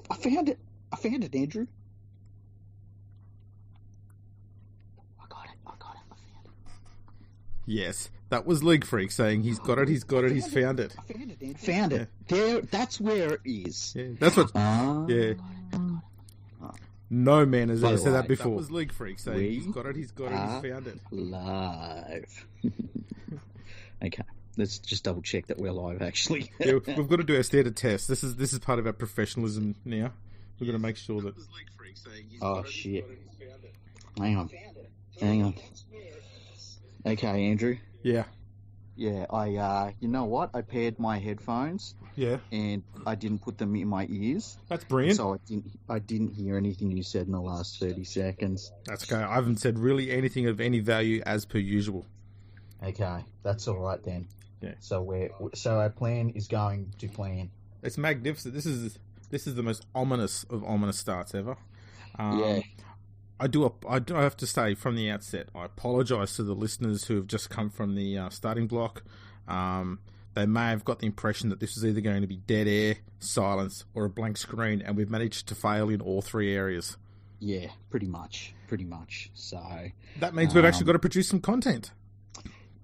I found it. Andrew. I got it. I found it. Yes, that was League Freak saying he's got it, he's found it. I found it, Andrew. Found it. There, that's where it is. Yeah, that's what... yeah. No man has ever said that before. That was League Freak saying he's got it, he's found it. Live. Okay, let's just double check that we're live, actually. Yeah, we've got to do our standard test. This is part of our professionalism now. We've got to make sure that... Oh, shit. Hang on. Okay, Andrew. Yeah. Yeah, I you know what? I paired my headphones. Yeah. And I didn't put them in my ears. That's brilliant. So I didn't hear anything you said in the last 30 seconds. That's okay. I haven't said really anything of any value as per usual. Okay, that's all right then. Yeah. So our plan is going to plan. It's magnificent. This is the most ominous of ominous starts ever. Yeah. I have to say from the outset, I apologise to the listeners who have just come from the starting block. They may have got the impression that this is either going to be dead air, silence, or a blank screen, and we've managed to fail in all three areas. Yeah, pretty much. So that means we've actually got to produce some content.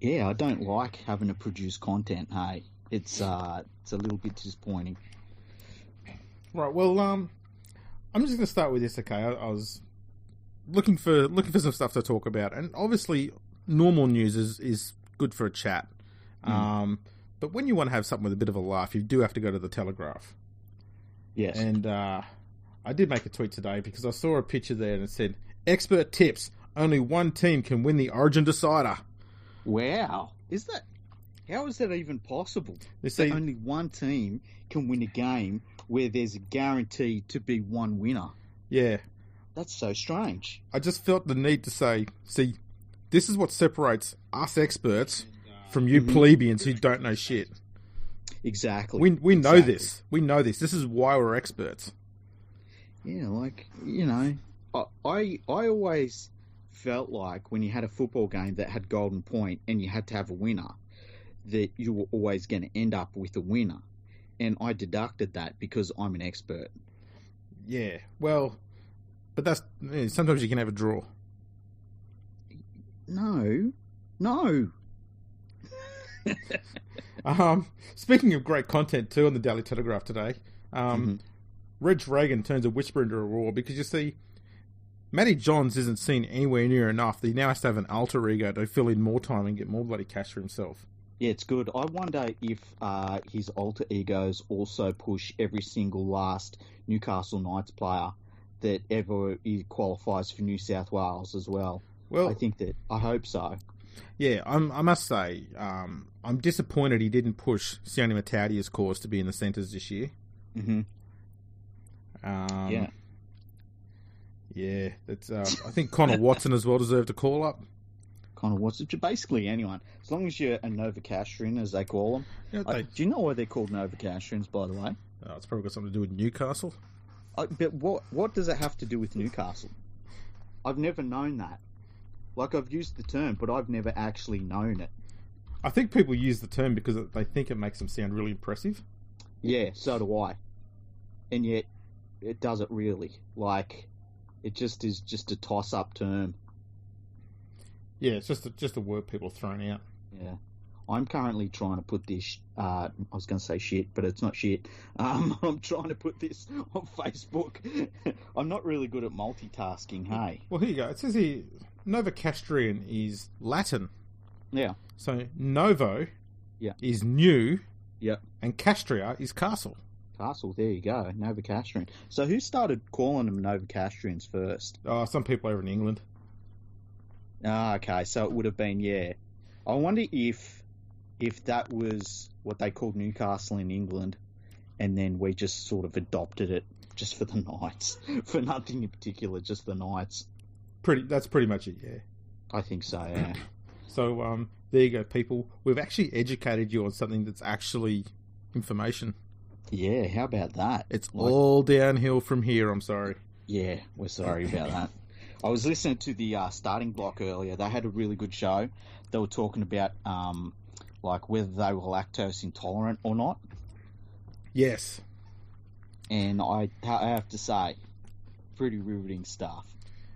Yeah, I don't like having to produce content. Hey, it's a little bit disappointing. Right. Well, I'm just going to start with this. Okay, I was looking for some stuff to talk about, and obviously, normal news is good for a chat. But when you want to have something with a bit of a laugh, you do have to go to the Telegraph. Yes. And I did make a tweet today because I saw a picture there and it said, "Expert tips: only one team can win the Origin decider." Wow, how is that even possible? That only one team can win a game where there's a guarantee to be one winner. Yeah. That's so strange. I just felt the need to say, see, this is what separates us experts from you plebeians who don't know shit. Exactly. We know this. We know this. This is why we're experts. Yeah, I always felt like when you had a football game that had golden point and you had to have a winner, that you were always going to end up with a winner. And I deducted that because I'm an expert. Yeah, well, but sometimes you can have a draw. No. Speaking of great content too on the Daily Telegraph today, Reg Reagan turns a whisper into a roar because you see, Matty Johns isn't seen anywhere near enough. He now has to have an alter ego to fill in more time and get more bloody cash for himself. Yeah, it's good. I wonder if his alter egos also push every single last Newcastle Knights player that ever qualifies for New South Wales as well. Well, I hope so. Yeah, I must say, I'm disappointed he didn't push Sione Mataudia's cause to be in the centres this year. Mm-hmm. Yeah, that's. I think Connor Watson as well deserved a call up. Connor Watson, basically anyone, as long as you're a Novocastrian, as they call them. Yeah, do you know why they're called Novocastrians, by the way? It's probably got something to do with Newcastle. But what does it have to do with Newcastle? I've never known that. I've used the term, but I've never actually known it. I think people use the term because they think it makes them sound really impressive. Yeah, so do I. And yet, it doesn't really. It just is just a toss-up term. Yeah, it's just a word people are throwing out. Yeah. I'm currently trying to put this, I was going to say shit, but it's not shit. I'm trying to put this on Facebook. I'm not really good at multitasking, hey? Well, here you go. It says here, Novocastrian is Latin. Yeah. So, Novo is new. Yeah. And Castria is castle. Castle, there you go. Novocastrian. So, who started calling them Novocastrians first? Oh, some people over in England. Ah, okay. So, it would have been, yeah. I wonder if that was what they called Newcastle in England, and then we just sort of adopted it just for the Knights. For nothing in particular, just the Knights. That's pretty much it, yeah. I think so, yeah. So, there you go, people. We've actually educated you on something that's actually information. Yeah, how about that? It's all downhill from here, I'm sorry. Yeah, we're sorry about that. I was listening to the starting block earlier. They had a really good show. They were talking about whether they were lactose intolerant or not. Yes. and I have to say, pretty riveting stuff.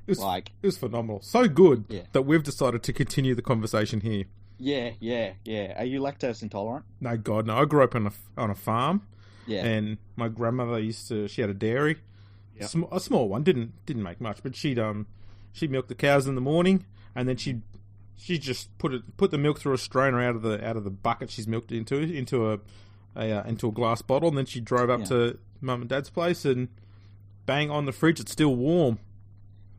It was phenomenal. So good that we've decided to continue the conversation here. Yeah. Are you lactose intolerant? No, God, no. I grew up on a farm. Yeah. And my grandmother she had a dairy. Yep. A small one, didn't make much, but she'd milk the cows in the morning, and then she just put the milk through a strainer out of the bucket she's milked it into a glass bottle, and then she drove up to Mum and Dad's place, and bang, on the fridge, it's still warm.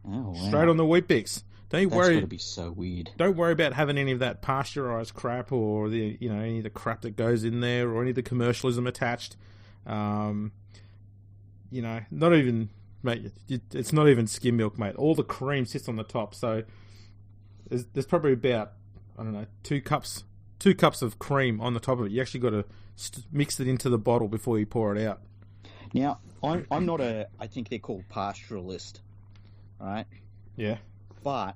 Oh, wow. Straight on the Wheat Bix. That's got to be so weird. Don't worry about having any of that pasteurized crap or any of the crap that goes in there or any of the commercialism attached. Not even, mate. It's not even skim milk, mate. All the cream sits on the top, so there's probably about, I don't know, 2 cups of cream on the top of it. You actually got to mix it into the bottle before you pour it out. Now, I'm not I think they're called pastoralist, right? Yeah. But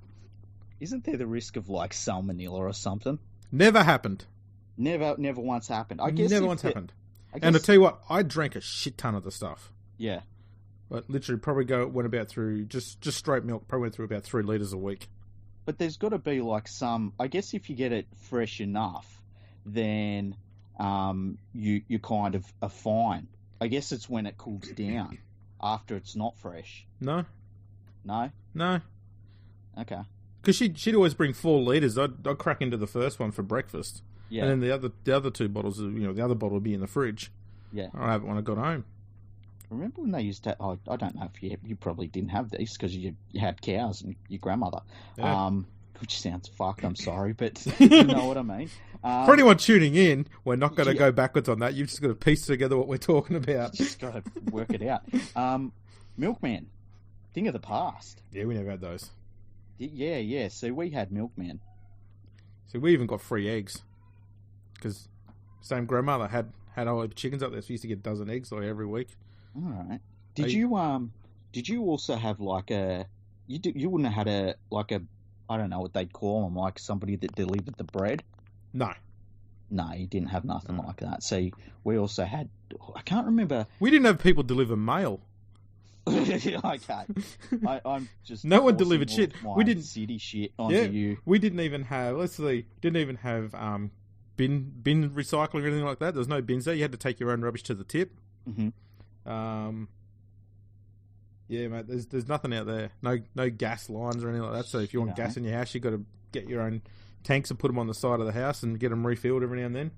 isn't there the risk of like salmonella or something? Never happened. Never once happened. I guess never once happened. And I tell you what, I drank a shit ton of the stuff. Yeah. But literally went about through just straight milk. Probably went through about 3 liters a week. But there's got to be like some. I guess if you get it fresh enough, then you kind of are fine. I guess it's when it cools down after it's not fresh. No. Okay. Because she'd always bring 4 liters. I'd crack into the first one for breakfast. Yeah. And then the other 2 bottles, the other bottle would be in the fridge. Yeah. I have it when I got home. Remember when they used to? I don't know if you probably didn't have these because you had cows and your grandmother. Yeah. Which sounds fucked. I'm sorry, but you know what I mean. For anyone tuning in, we're not going to go backwards on that. You've just got to piece together what we're talking about. Just got to work it out. Milkman, thing of the past. Yeah, we never had those. Yeah. So we had Milkman. So we even got free eggs because same grandmother had all the chickens up there. So we used to get a dozen eggs every week. All right. Did you also have like a? You wouldn't have had I don't know what they'd call them, like somebody that delivered the bread. No, you didn't have nothing like that. See, we also had. I can't remember. We didn't have people deliver mail. Okay, I'm just. No one delivered shit. We didn't city shit onto you. We didn't even have. Didn't even have bin recycling or anything like that. There was no bins there. You had to take your own rubbish to the tip. Mm-hmm. Yeah, mate. There's nothing out there. No gas lines or anything like that. So if you want gas in your house, you got to get your own tanks and put them on the side of the house and get them refilled every now and then.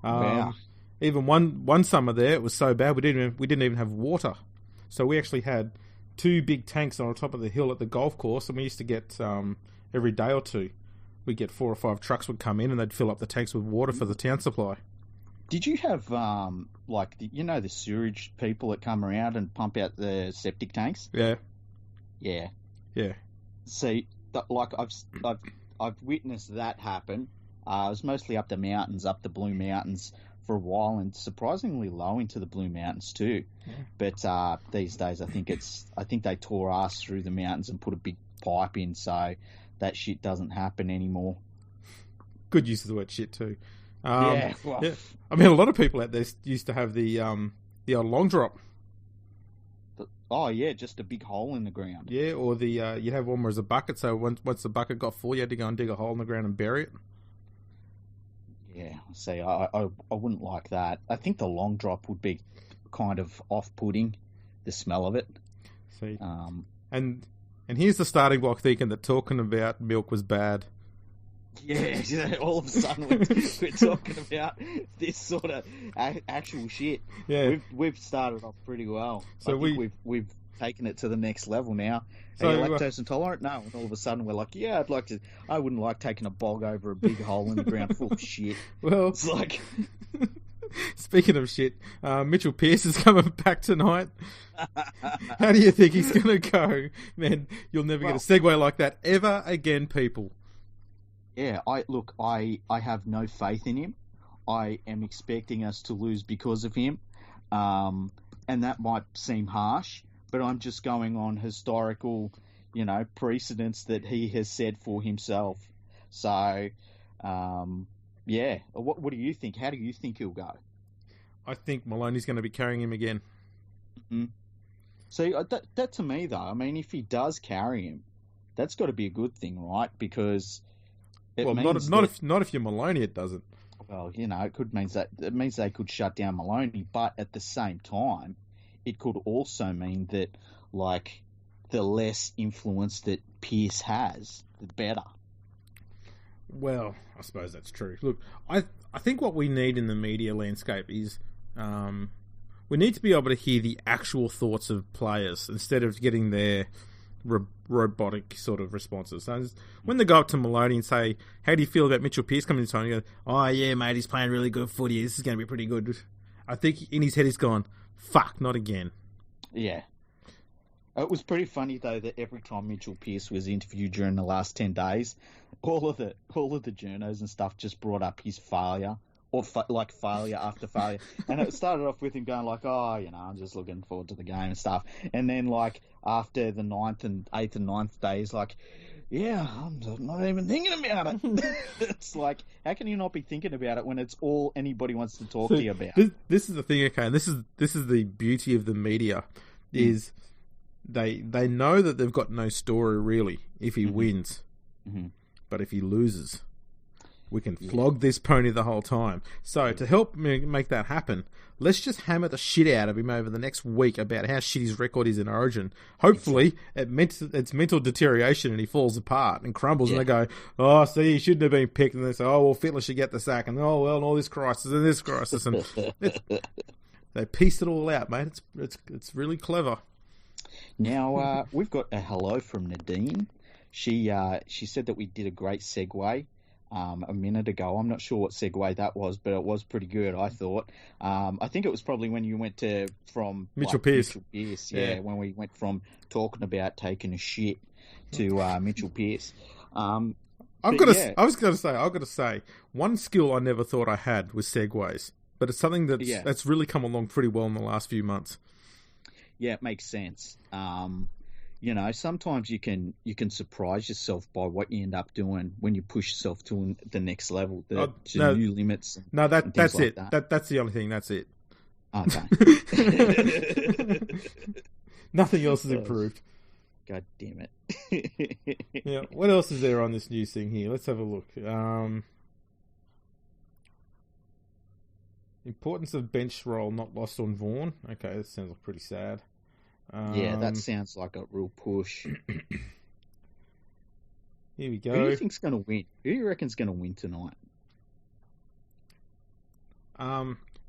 Wow. Even one summer there, it was so bad we didn't even have water. So we actually had 2 big tanks on top of the hill at the golf course, and we used to get every day or two, we'd get 4 or 5 trucks would come in and they'd fill up the tanks with water for the town supply. Did you have the sewerage people that come around and pump out the septic tanks? Yeah. See, I've witnessed that happen. It was mostly up the Blue Mountains for a while, and surprisingly low into the Blue Mountains too. Yeah. But these days, I think they tore ass through the mountains and put a big pipe in, so that shit doesn't happen anymore. Good use of the word shit too. Yeah. I mean, a lot of people out there used to have the old long drop. Oh yeah, just a big hole in the ground. Yeah, or you'd have one where it was a bucket. So once the bucket got full, you had to go and dig a hole in the ground and bury it. Yeah, see, I wouldn't like that. I think the long drop would be kind of off-putting, the smell of it. See, and here's the starting block thinking that talking about milk was bad. Yeah, all of a sudden we're talking about this sort of actual shit. Yeah, we've started off pretty well. So I think we've taken it to the next level now. Are you lactose intolerant? No. And all of a sudden we're like, yeah, I wouldn't like taking a bog over a big hole in the ground full of shit. Well, it's like. Speaking of shit, Mitchell Pearce is coming back tonight. How do you think he's going to go? Man, you'll never get a segue like that ever again, people. Yeah, I have no faith in him. I am expecting us to lose because of him. And that might seem harsh, but I'm just going on historical, precedents that he has set for himself. So, yeah. What do you think? How do you think he'll go? I think Maloney's going to be carrying him again. See, that to me, though, I mean, if he does carry him, that's got to be a good thing, right? Because not if you're Maloney, it doesn't. Well, it means they could shut down Maloney, but at the same time, it could also mean that, like, the less influence that Pearce has, the better. Well, I suppose that's true. Look, I think what we need in the media landscape is we need to be able to hear the actual thoughts of players instead of getting their robotic sort of responses. So when they go up to Maloney and say, "How do you feel about Mitchell Pearce coming to time?" You go, "Oh yeah, mate, he's playing really good footy. This is going to be pretty good." I think in his head he's gone, "Fuck, not again." Yeah. It was pretty funny though that every time Mitchell Pearce was interviewed during the last 10 days, all of the journos and stuff just brought up his failure or failure after failure, and it started off with him going like, "Oh, I'm just looking forward to the game and stuff," and then like after the 8th and 9th day, he's like, "Yeah, I'm not even thinking about it." It's like, how can you not be thinking about it when it's all anybody wants to talk to you about? This is the thing, okay, and this is the beauty of the media, is they know that they've got no story really if he wins, but if he loses, we can flog this pony the whole time. So to help make that happen, let's just hammer the shit out of him over the next week about how shit his record is in Origin. Hopefully, it's mental deterioration and he falls apart and crumbles, and they go, "Oh, see, he shouldn't have been picked." And they say, "Oh, well, Fittler should get the sack." And, "Oh, well, and all this crisis and this crisis." And they piece it all out, mate. It's really clever. Now, we've got a hello from Nadine. She said that we did a great segue a minute ago. I'm not sure what segue that was, but it was pretty good, I thought. I think it was probably when you went from Mitchell Pearce. Yeah, when we went from talking about taking a shit to Mitchell Pearce. I've got to say, one skill I never thought I had was segues, but it's something that's really come along pretty well in the last few months. Yeah, it makes sense. Sometimes you can surprise yourself by what you end up doing when you push yourself to the next level, new limits. That's like it. That's the only thing. That's it. Okay. Nothing else has improved. God damn it. Yeah. What else is there on this news thing here? Let's have a look. Importance of bench role not lost on Vaughan. Okay, that sounds like pretty sad. Yeah, that sounds like a real push. Here we go. Who do you think's going to win? Who do you reckon's going to win tonight?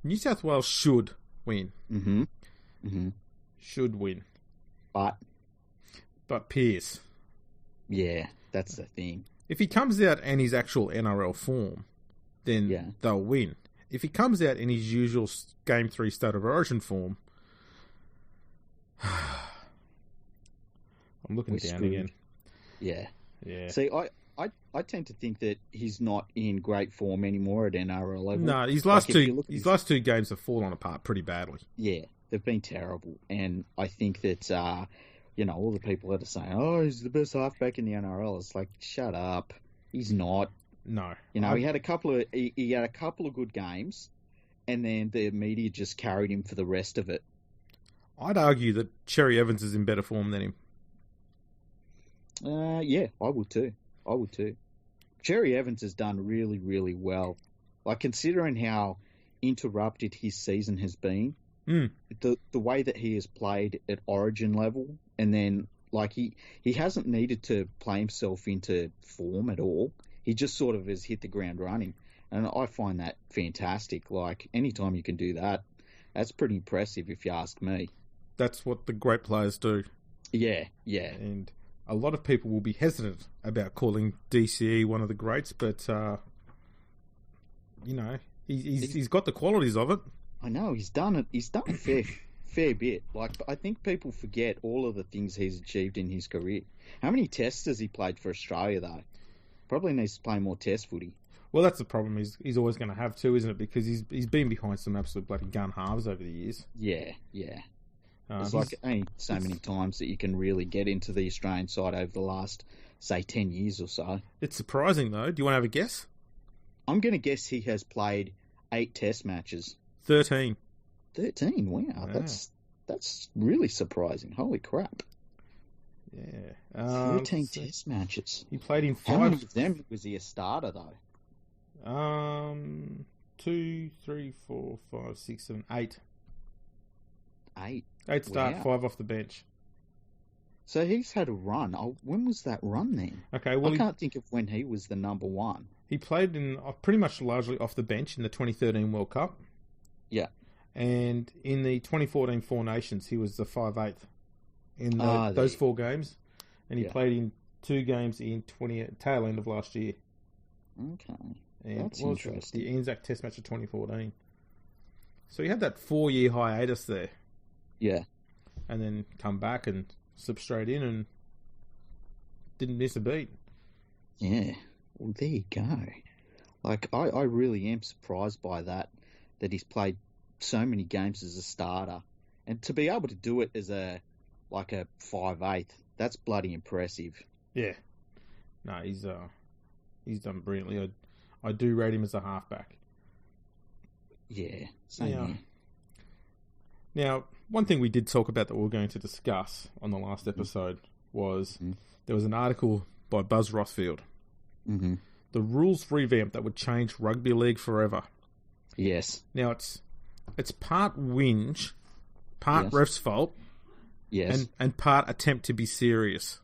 New South Wales should win. Should win. But Pearce. Yeah, that's the thing. If he comes out in his actual NRL form, then they'll win. If he comes out in his usual Game 3 State of Origin form, I'm looking down screwed again. Yeah. See, I tend to think that he's not in great form anymore at NRL level. No, his last two games have fallen apart pretty badly. Yeah, they've been terrible, and I think that all the people that are saying, "Oh, he's the best halfback in the NRL," it's like, shut up. He's not. No, he had a couple of good games, and then the media just carried him for the rest of it. I'd argue that Cherry Evans is in better form than him. Yeah, I would too. Cherry Evans has done really, really well. Like, considering how interrupted his season has been, the way that he has played at Origin level, and then like he hasn't needed to play himself into form at all. He just sort of has hit the ground running, and I find that fantastic. Like, anytime you can do that, that's pretty impressive, if you ask me. That's what the great players do. Yeah. And a lot of people will be hesitant about calling DCE one of the greats, but he's got the qualities of it. I know he's done it. He's done a fair bit. Like, I think people forget all of the things he's achieved in his career. How many tests has he played for Australia though? Probably needs to play more test footy. Well, that's the problem. He's always going to have to, isn't it? Because he's been behind some absolute bloody gun halves over the years. Yeah. It's like only so many times that you can really get into the Australian side over the last, say, 10 years or so. It's surprising, though. Do you want to have a guess? I'm going to guess he has played 8 test matches. 13. 13? Wow. That's really surprising. Holy crap. Yeah. 13 test matches. He played in 5. How many of them was he a starter, though? 2, 3, 4, 5, 6, 7, 8. 8? 8 start, Wow. 5 off the bench. So he's had a run. When was that run then? Okay, well, I can't think of when he was the number one. He played in pretty much largely off the bench in the 2013 World Cup. Yeah. And in the 2014 Four Nations, he was the 5/8 in those 4 games. And he played in 2 games in tail end of last year. Okay. And That's interesting. The Anzac Test match of 2014. So he had that 4-year hiatus there. Yeah. And then come back and slip straight in and didn't miss a beat. Yeah. Well, there you go. Like, I really am surprised by that he's played so many games as a starter. And to be able to do it as a 5/8, that's bloody impressive. Yeah. No, he's done brilliantly. I do rate him as a halfback. Yeah, same here. Now, one thing we did talk about that we were going to discuss on the last episode was there was an article by Buzz Rothfield. Mm-hmm. The rules revamp that would change rugby league forever. Yes. Now, it's part whinge, part ref's fault, yes, and part attempt to be serious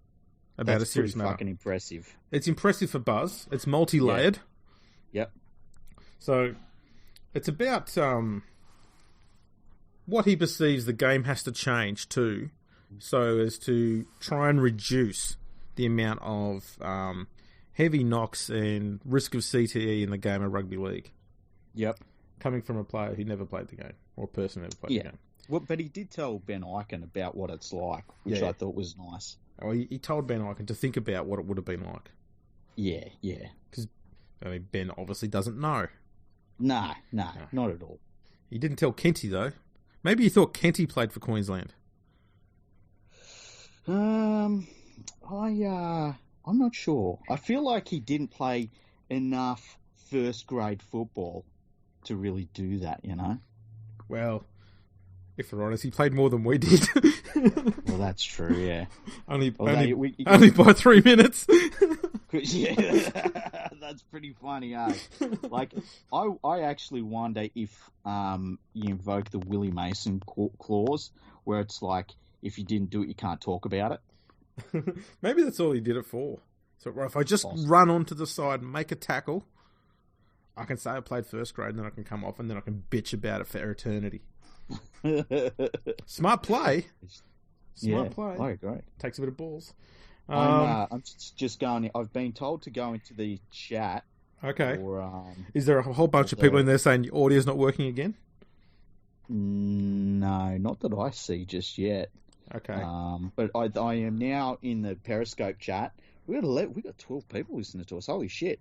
about a serious matter. That's fucking impressive. It's impressive for Buzz. It's multi-layered. Yep. So, it's about what he perceives the game has to change to, so as to try and reduce the amount of heavy knocks and risk of CTE in the game of rugby league. Yep. Coming from a player who never played the game, or a person who never played the game. Well, but he did tell Ben Eichen about what it's like, which I thought was nice. Oh, he told Ben Eichen to think about what it would have been like. Yeah, yeah. Because, Ben obviously doesn't know. No, not at all. He didn't tell Kenty, though. Maybe he thought Kenty played for Queensland. I'm not sure. I feel like he didn't play enough first grade football to really do that, you know? Well, if we're honest, he played more than we did. Well, that's true, yeah. only by 3 minutes. Yeah, that's pretty funny, eh? Like, I actually wonder if you invoke the Willie Mason clause, where it's like, if you didn't do it, you can't talk about it. Maybe that's all he did it for. So if I just run onto the side and make a tackle, I can say I played first grade, and then I can come off, and then I can bitch about it for eternity. Smart play. Smart play. I agree. Takes a bit of balls. I'm just going. I've been told to go into the chat. Okay. Or, is there a whole bunch of people in there saying your audio's not working again? No, not that I see just yet. Okay. But I am now in the Periscope chat. We got 12 people listening to us. Holy shit.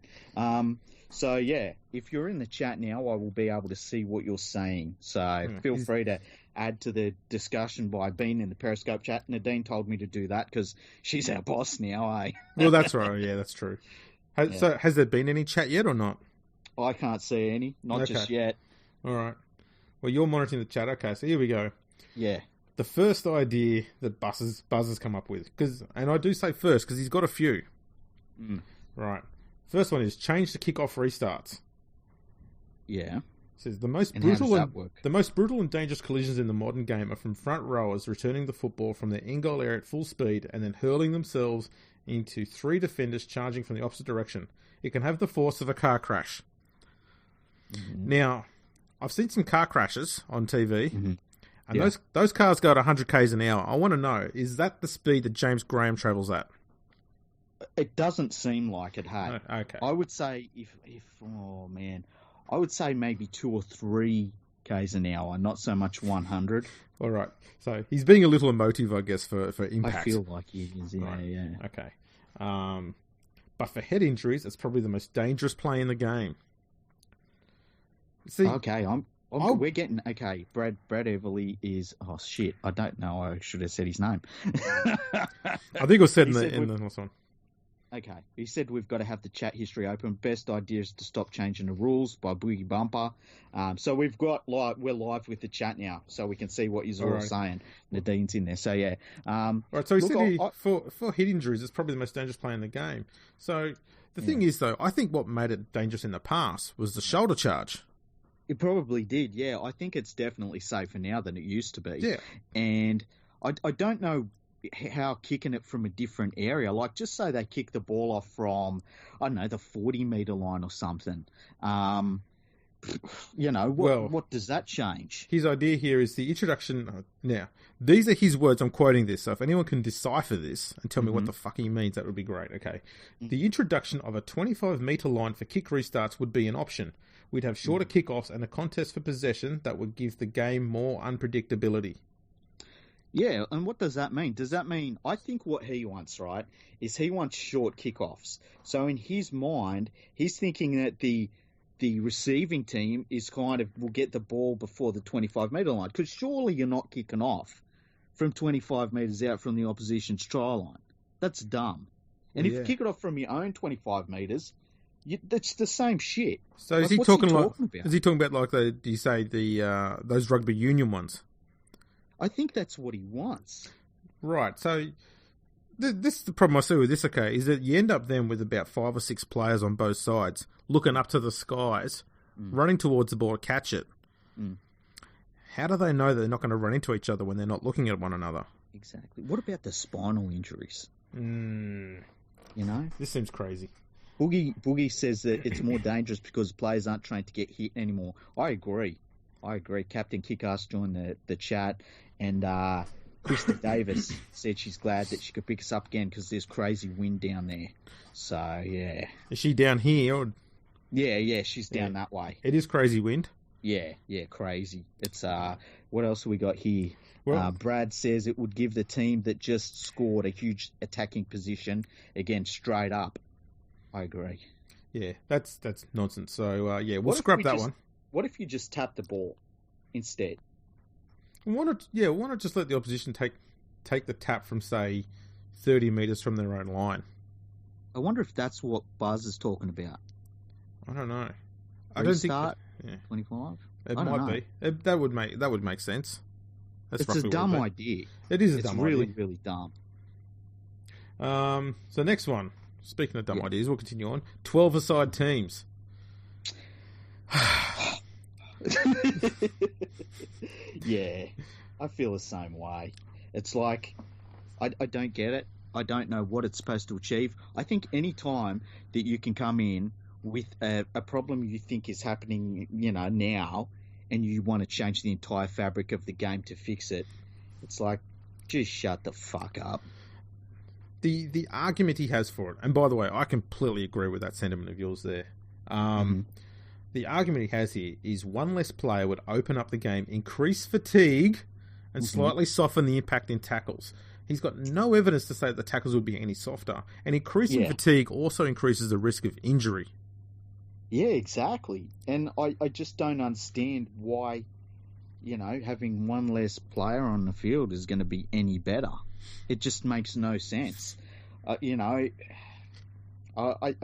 So yeah, if you're in the chat now, I will be able to see what you're saying. So feel free to add to the discussion by being in the Periscope chat. Nadine told me to do that because she's our boss now, eh? Well, that's right. Yeah, that's true. So has there been any chat yet or not? I can't see any. Not just yet. All right. Well, you're monitoring the chat. Okay, so here we go. Yeah. The first idea that Buzz has come up with, and I do say first because he's got a few. Right. First one is change the kickoff restarts. Yeah. It says the most brutal and dangerous collisions in the modern game are from front rowers returning the football from their in goal area at full speed and then hurling themselves into 3 defenders charging from the opposite direction. It can have the force of a car crash. Mm-hmm. Now, I've seen some car crashes on TV, and those cars go at 100 k's an hour. I want to know, is that the speed that James Graham travels at? It doesn't seem like it had. Okay. I would say I would say maybe 2 or 3 k's an hour, not so much 100. All right. So he's being a little emotive, I guess, for impact. I feel like he is. Yeah, right. Yeah. Okay. But for head injuries, it's probably the most dangerous play in the game. See, okay, we're getting okay. Brad Everly is. Oh shit! I don't know. I should have said his name. I think it was said in the last one. Okay. He said we've got to have the chat history open. Best idea is to stop changing the rules by Boogie Bumper. So we're live with the chat now, so we can see what you're all saying. Nadine's in there, so yeah. All right. So he said for head injuries, it's probably the most dangerous play in the game. So the thing is, though, I think what made it dangerous in the past was the shoulder charge. It probably did, yeah. I think it's definitely safer now than it used to be. Yeah. And I don't know how kicking it from a different area, like just say they kick the ball off from, I don't know, the 40-metre line or something. What does that change? His idea here is the introduction. Now, these are his words. I'm quoting this. So if anyone can decipher this and tell me what the fuck he means, that would be great. Okay. The introduction of a 25-metre line for kick restarts would be an option. We'd have shorter kickoffs and a contest for possession that would give the game more unpredictability. Yeah, and what does that mean? Does that mean, I think what he wants, right, is he wants short kickoffs. So in his mind, he's thinking that the receiving team is will get the ball before the 25-metre line, because surely you're not kicking off from 25 metres out from the opposition's try line. That's dumb. And if you kick it off from your own 25 metres, that's the same shit. So is he talking about like those rugby union ones? I think that's what he wants. Right. So this is the problem I see with this, okay, is that you end up then with about 5 or 6 players on both sides looking up to the skies, running towards the ball to catch it. How do they know that they're not going to run into each other when they're not looking at one another? Exactly. What about the spinal injuries? You know? This seems crazy. Boogie says that it's more dangerous because players aren't trained to get hit anymore. I agree. Captain Kickass joined the chat, and Krista Davis said she's glad that she could pick us up again because there's crazy wind down there. So, yeah. Is she down here? Or... Yeah, she's down that way. It is crazy wind? Yeah, crazy. It's what else have we got here? Well, Brad says it would give the team that just scored a huge attacking position, again, straight up. I agree. Yeah, that's nonsense. So, we'll scrap that one. What if you just tap the ball instead? Why not just let the opposition take the tap from, say, 30 metres from their own line? I wonder if that's what Buzz is talking about. I don't know. I don't think 25. It might be. That would make sense. It's a dumb idea. It is a dumb idea. It's really, really dumb. So next one. Speaking of dumb ideas, we'll continue on. 12-a-side teams. Yeah, I feel the same way. It's like, I don't get it. I don't know what it's supposed to achieve. I think any time that you can come in with a problem you think is happening, now, and you want to change the entire fabric of the game to fix it, it's like, just shut the fuck up. The argument he has for it, and by the way, I completely agree with that sentiment of yours there. The argument he has here is one less player would open up the game, increase fatigue, and slightly soften the impact in tackles. He's got no evidence to say that the tackles would be any softer. And increasing fatigue also increases the risk of injury. Yeah, exactly. And I just don't understand why, having one less player on the field is going to be any better. It just makes no sense. I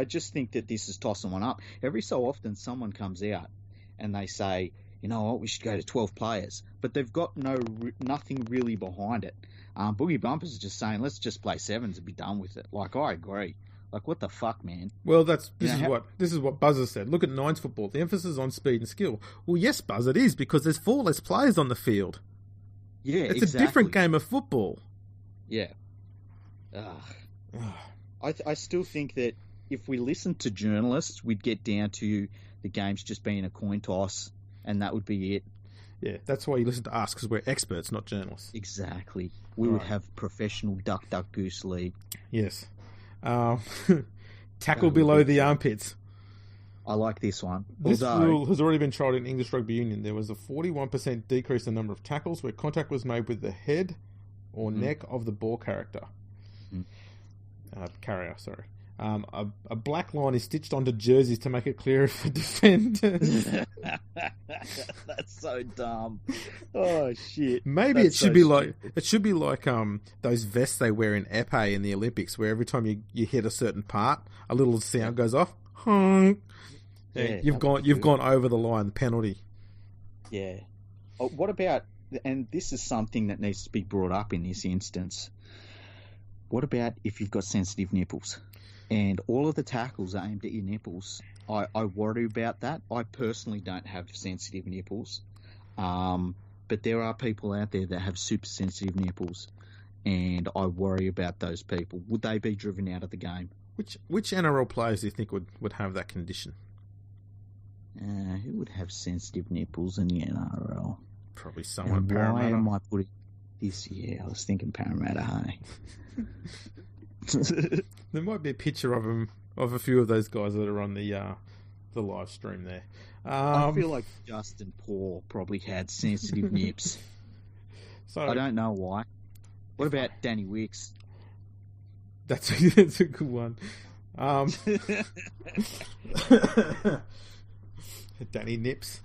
just think that this is tossing one up. Every so often someone comes out and they say, you know what, we should go to 12 players. But they've got nothing really behind it. Boogie Bumpers is just saying, let's just play sevens and be done with it. Like, I agree. Like, what the fuck, man? Well, this is what Buzzer said. Look at Nines football. The emphasis on speed and skill. Well, yes, Buzz, it is, because there's 4 less players on the field. Yeah, it's a different game of football. Yeah. I still think that if we listened to journalists, we'd get down to the games just being a coin toss, and that would be it. Yeah, that's why you listen to us, because we're experts, not journalists. Exactly. We would have professional duck, goose league. Yes. Tackle below the armpits. I like this one. This rule has already been tried in English Rugby Union. There was a 41% decrease in the number of tackles where contact was made with the head or neck of the ball carrier. A black line is stitched onto jerseys to make it clearer for defenders. That's so dumb. Oh shit! Maybe That's it should so be stupid. like those vests they wear in épée in the Olympics, where every time you hit a certain part, a little sound goes off. Honk. Yeah, you've gone over the line, penalty. Yeah. Oh, what about? And this is something that needs to be brought up in this instance. What about if you've got sensitive nipples? And all of the tackles are aimed at your nipples. I worry about that. I personally don't have sensitive nipples. But there are people out there that have super sensitive nipples. And I worry about those people. Would they be driven out of the game? Which NRL players do you think would have that condition? Who would have sensitive nipples in the NRL? Probably someone. Why am I putting this? Yeah, I was thinking Parramatta, hey. There might be a picture of him, of a few of those guys that are on the live stream there. I feel like Justin Paul probably had sensitive nips. So I don't know why. What about Danny Wicks? That's a good one. Danny Nips.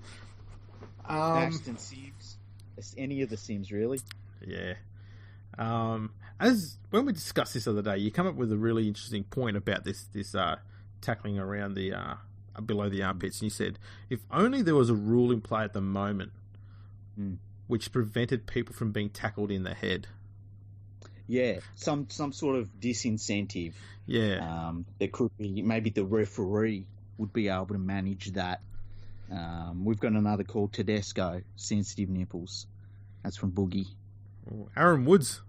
Ashton Sims. It's any of the Sims, really. Yeah. As when we discussed this the other day, you come up with a really interesting point about this tackling around the below the armpits, and you said if only there was a rule in play at the moment which prevented people from being tackled in the head. Yeah, some sort of disincentive. Yeah. There could be, maybe the referee would be able to manage that. We've got another called Tedesco, sensitive nipples. That's from Boogie. Aaron Woods.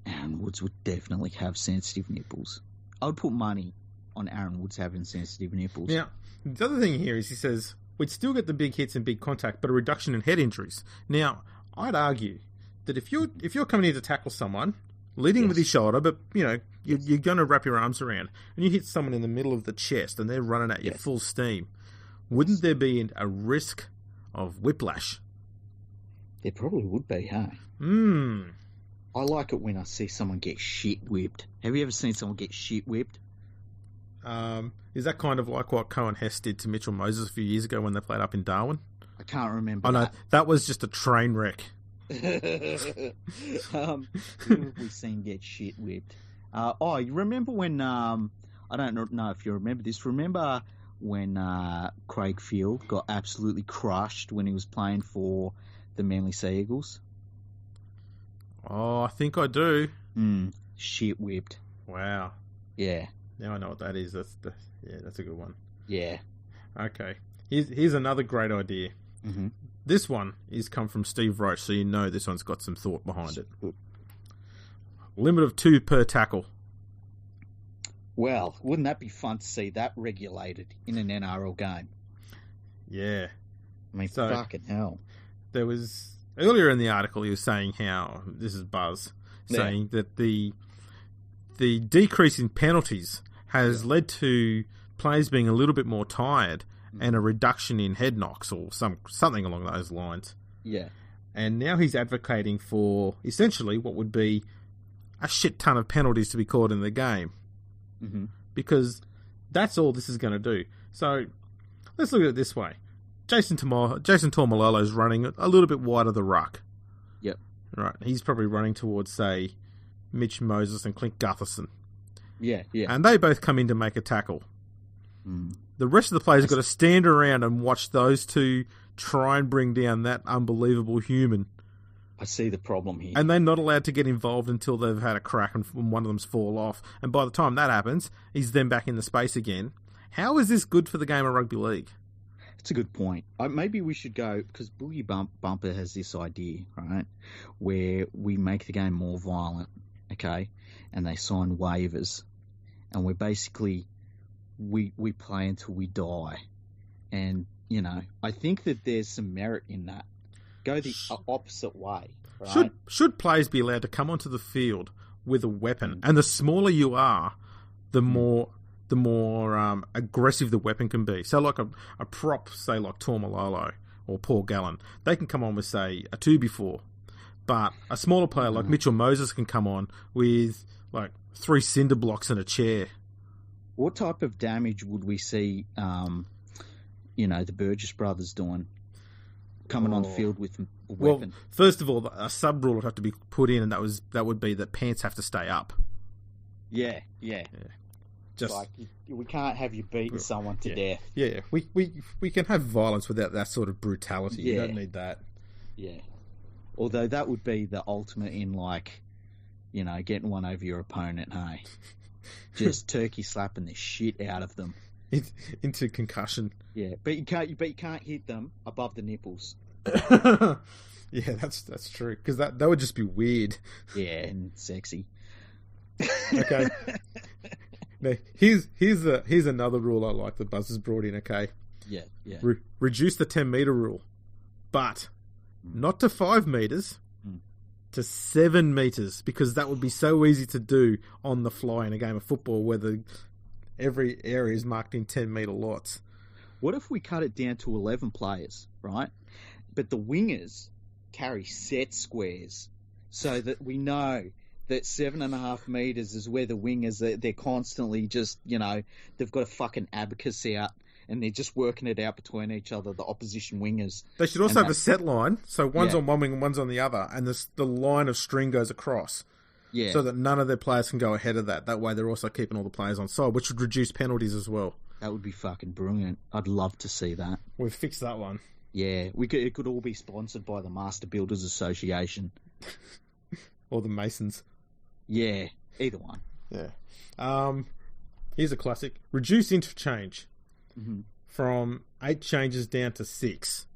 Aaron Woods would definitely have sensitive nipples. I would put money on Aaron Woods having sensitive nipples. Now, the other thing here is he says, we'd still get the big hits and big contact, but a reduction in head injuries. Now, I'd argue that if you're coming in to tackle someone, leading with your shoulder, but, you're going to wrap your arms around, and you hit someone in the middle of the chest, and they're running at you full steam, wouldn't there be a risk of whiplash? There probably would be, huh? I like it when I see someone get shit whipped. Have you ever seen someone get shit whipped? Is that kind of like what Cohen Hess did to Mitchell Moses a few years ago when they played up in Darwin? I can't remember. Oh, no, that was just a train wreck. Who have we seen get shit whipped? You remember when, I don't know if you remember this, remember when Craig Field got absolutely crushed when he was playing for the Manly Sea Eagles? Oh, I think I do. Shit whipped. Wow. Yeah. Now I know what that is. That's a good one. Yeah. Okay. Here's another great idea. Mm-hmm. This one is come from Steve Roach, so you know this one's got some thought behind it. Limit of 2 per tackle. Well, wouldn't that be fun to see that regulated in an NRL game? Yeah. I mean, fucking hell. There was... Earlier in the article, he was saying how... This is Buzz. Saying that the decrease in penalties has led to players being a little bit more tired and a reduction in head knocks or something along those lines. Yeah. And now he's advocating for essentially what would be a shit ton of penalties to be called in the game. Mm-hmm. Because that's all this is going to do. So let's look at it this way. Jason Taumalolo is running a little bit wide of the ruck. Yep. Right. He's probably running towards, say, Mitch Moses and Clint Gutherson. Yeah, yeah. And they both come in to make a tackle. The rest of the players have got to stand around and watch those two try and bring down that unbelievable human. I see the problem here. And they're not allowed to get involved until they've had a crack and one of them's fall off. And by the time that happens, he's then back in the space again. How is this good for the game of rugby league? It's a good point. Maybe we should go, because Boogie Bumper has this idea, right, where we make the game more violent, okay, and they sign waivers, and we're basically, we play until we die. And, I think that there's some merit in that. Go the opposite way, right? Should players be allowed to come onto the field with a weapon? And the smaller you are, the more aggressive the weapon can be. So like a prop, say like Taumalolo or Paul Gallen, they can come on with, say, a 2x4. But a smaller player like Mitchell Moses can come on with like 3 cinder blocks and a chair. What type of damage would we see, the Burgess brothers doing? Coming on the field with a weapon. Well, first of all, a sub rule would have to be put in, and that would be that pants have to stay up. Yeah. Just like we can't have you beating someone to death. Yeah, we can have violence without that sort of brutality. You don't need that. Yeah. Although that would be the ultimate in getting one over your opponent. Hey, just turkey slapping the shit out of them. Into concussion. Yeah, but you can't hit them above the nipples. Yeah, that's true. Because that would just be weird. Yeah, and sexy. Okay. Now, here's another rule I like that Buzz has brought in. Okay. Yeah. Reduce the 10-meter rule, but not to 5 meters, to 7 meters, because that would be so easy to do on the fly in a game of football where every area is marked in 10-meter lots. What if we cut it down to 11 players, right? But the wingers carry set squares so that we know that 7.5 meters is where the wingers, they're constantly just, they've got a fucking abacus out and they're just working it out between each other, the opposition wingers. They should also have a set line, so one's on one wing and one's on the other, and the line of string goes across. Yeah. So that none of their players can go ahead of that. That way they're also keeping all the players on side, which would reduce penalties as well. That would be fucking brilliant. I'd love to see that. We've fixed that one. Yeah. It could all be sponsored by the Master Builders Association. Or the Masons. Yeah. Either one. Yeah. Here's a classic. Reduce interchange from 8 changes down to 6.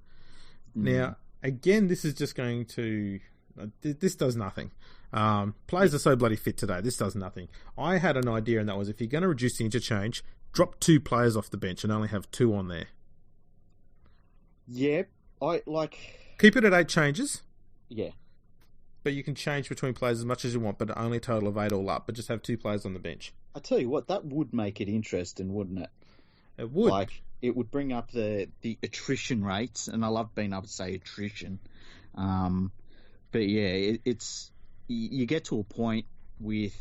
Now, again, this is just going to... This does nothing. Players are so bloody fit today. This does nothing. I had an idea, and that was if you're going to reduce the interchange, drop 2 players off the bench and only have 2 on there. Yeah, keep it at 8 changes. Yeah, but you can change between players as much as you want, but only a total of 8 all up. But just have 2 players on the bench. I tell you what, that would make it interesting, wouldn't it? It would. It would bring up the attrition rates, and I love being able to say attrition. But yeah, it's you get to a point with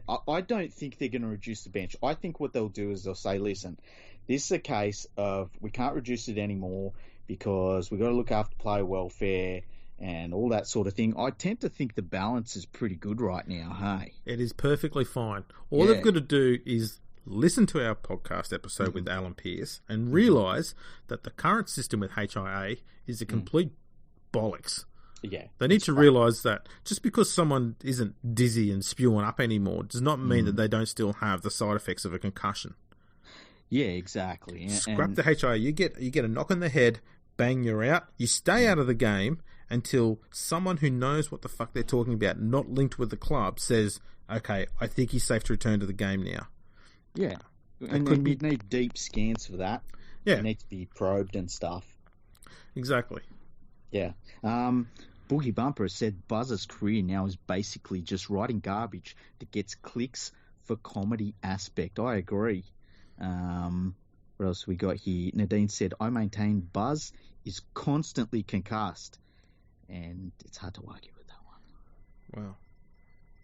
I don't think they're going to reduce the bench. I think what they'll do is they'll say, listen, this is a case of we can't reduce it anymore because we've got to look after player welfare and all that sort of thing. I tend to think the balance is pretty good right now, hey? It is perfectly fine. All they've got to do is listen to our podcast episode with Alan Pearce and realise that the current system with HIA is a complete bollocks. Yeah, they need to realise that just because someone isn't dizzy and spewing up anymore does not mean that they don't still have the side effects of a concussion. Yeah, exactly. Scrap the HIA. You get a knock on the head, bang, you're out. You stay out of the game until someone who knows what the fuck they're talking about, not linked with the club, says, okay, I think he's safe to return to the game now. Yeah. And then you'd need deep scans for that. Yeah. It needs to be probed and stuff. Exactly. Yeah. Boogie Bumper has said Buzz's career now is basically just writing garbage that gets clicks for comedy aspect. I agree. What else we got here? Nadine said, I maintain Buzz is constantly concussed. And it's hard to argue with that one. Well,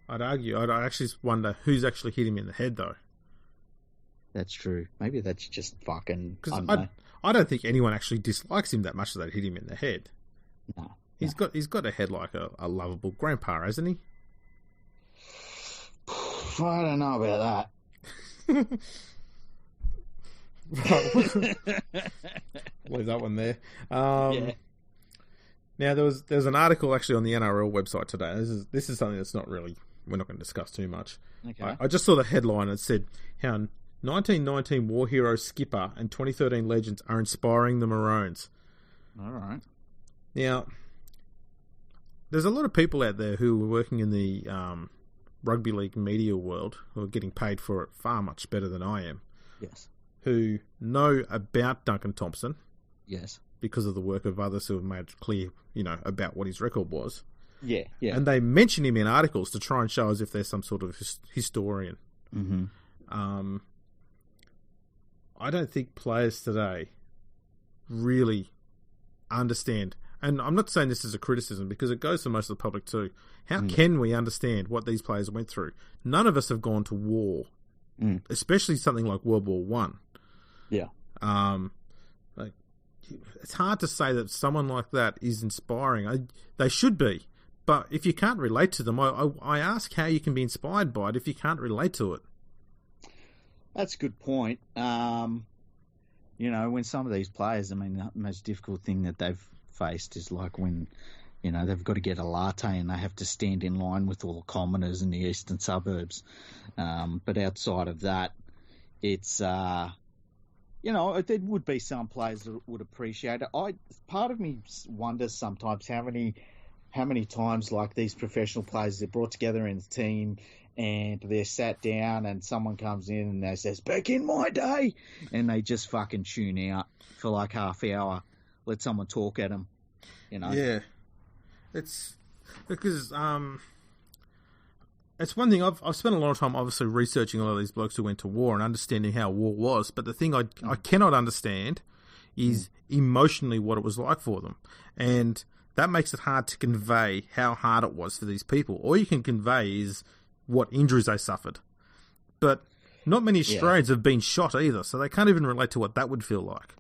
I'd argue. I'd actually wonder who's actually hit him in the head, though. That's true. Maybe that's just fucking... I don't think anyone actually dislikes him that much that they'd hit him in the head. No. He's got a head like a lovable grandpa, hasn't he? I don't know about that. Leave that one there. Now there's an article actually on the NRL website today. This is something that's not really, we're not going to discuss too much. Okay. I just saw the headline and it said how 1919 war hero skipper and 2013 legends are inspiring the Maroons. All right. Now, there's a lot of people out there who are working in the rugby league media world who are getting paid for it far much better than I am. Yes. Who know about Duncan Thompson. Yes. Because of the work of others who have made it clear, about what his record was. Yeah, yeah. And they mention him in articles to try and show as if they're some sort of historian. Mm-hmm. I don't think players today really understand. And I'm not saying this as a criticism because it goes to most of the public too. How can we understand what these players went through? None of us have gone to war especially something like World War One. Yeah. Like, it's hard to say that someone like that is inspiring. They should be, but if you can't relate to them, I ask how you can be inspired by it if you can't relate to it. That's a good point. You know, when some of these players, I mean, the most difficult thing that they've faced is like when, you know, they've got to get a latte and they have to stand in line with all the commoners in the eastern suburbs. But outside of that, it's, you know, there would be some players that would appreciate it. Part of me wonders sometimes how many times like these professional players are brought together in a team and they're sat down and someone comes in and they says, "Back in my day," and they just fucking tune out for like half hour, let someone talk at them, you know? Yeah. It's because it's one thing I've spent a lot of time obviously researching a lot of these blokes who went to war and understanding how war was, but the thing I cannot understand is emotionally what it was like for them. And that makes it hard to convey how hard it was for these people. All you can convey is what injuries they suffered. But not many Australians have been shot either, so they can't even relate to what that would feel like.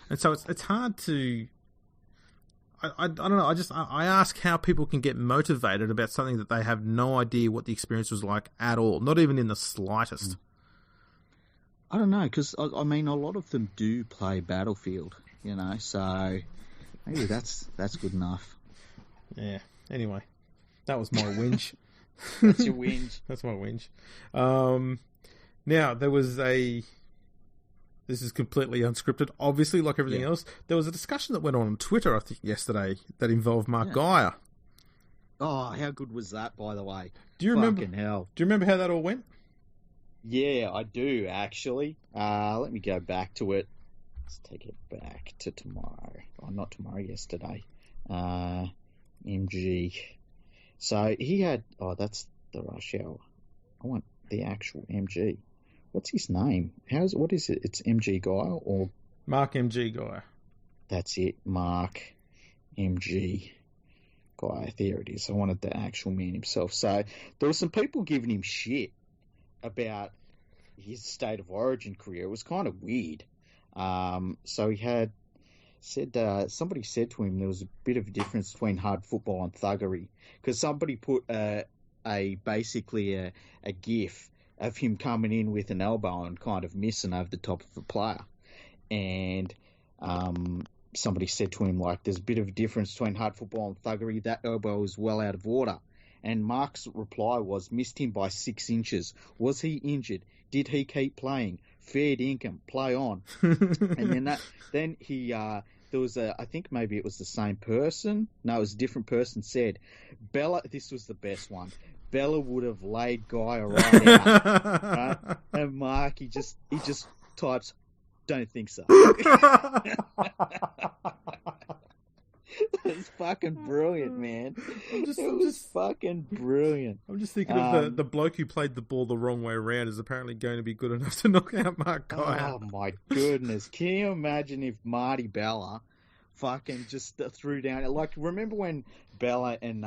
And so it's hard to... I don't know, I ask how people can get motivated about something that they have no idea what the experience was like at all, not even in the slightest. I don't know, because, I mean, a lot of them do play Battlefield, you know, so maybe that's good enough. Yeah, anyway, that was my whinge. That's your whinge. That's my whinge. Now, there was this is completely unscripted, obviously, like everything else. There was a discussion that went on Twitter, I think, yesterday that involved Mark Geyer. Oh, how good was that, by the way? Do you remember? Fucking hell. Do you remember how that all went? Yeah, I do, actually. Let me go back to it. Let's take it back to tomorrow. Oh, not tomorrow, yesterday. MG. So he had... Oh, that's the rush hour. I want the actual MG. What's his name? What is it? It's MG Guy or... Mark MG Guy. That's it. Mark MG Guy. There it is. I wanted the actual man himself. So there were some people giving him shit about his State of Origin career. It was kind of weird. So he had said... somebody said to him there was a bit of a difference between hard football and thuggery. Because somebody put basically a GIF of him coming in with an elbow and kind of missing over the top of the player. And somebody said to him, like, there's a bit of a difference between hard football and thuggery. That elbow is well out of order. And Mark's reply was, missed him by 6 inches. Was he injured? Did he keep playing? Fair dinkum, play on. And then he... there was I think maybe it was the same person. No, it was a different person said, Bella, this was the best one. Bella would have laid Guy right out. Right? And Mark, he just types, don't think so. It's fucking brilliant, man. It was fucking brilliant. I'm just thinking of the bloke who played the ball the wrong way around is apparently going to be good enough to knock out Mark Guy out. Oh, my goodness. Can you imagine if Marty Bella fucking just threw down... Like, remember when Bella and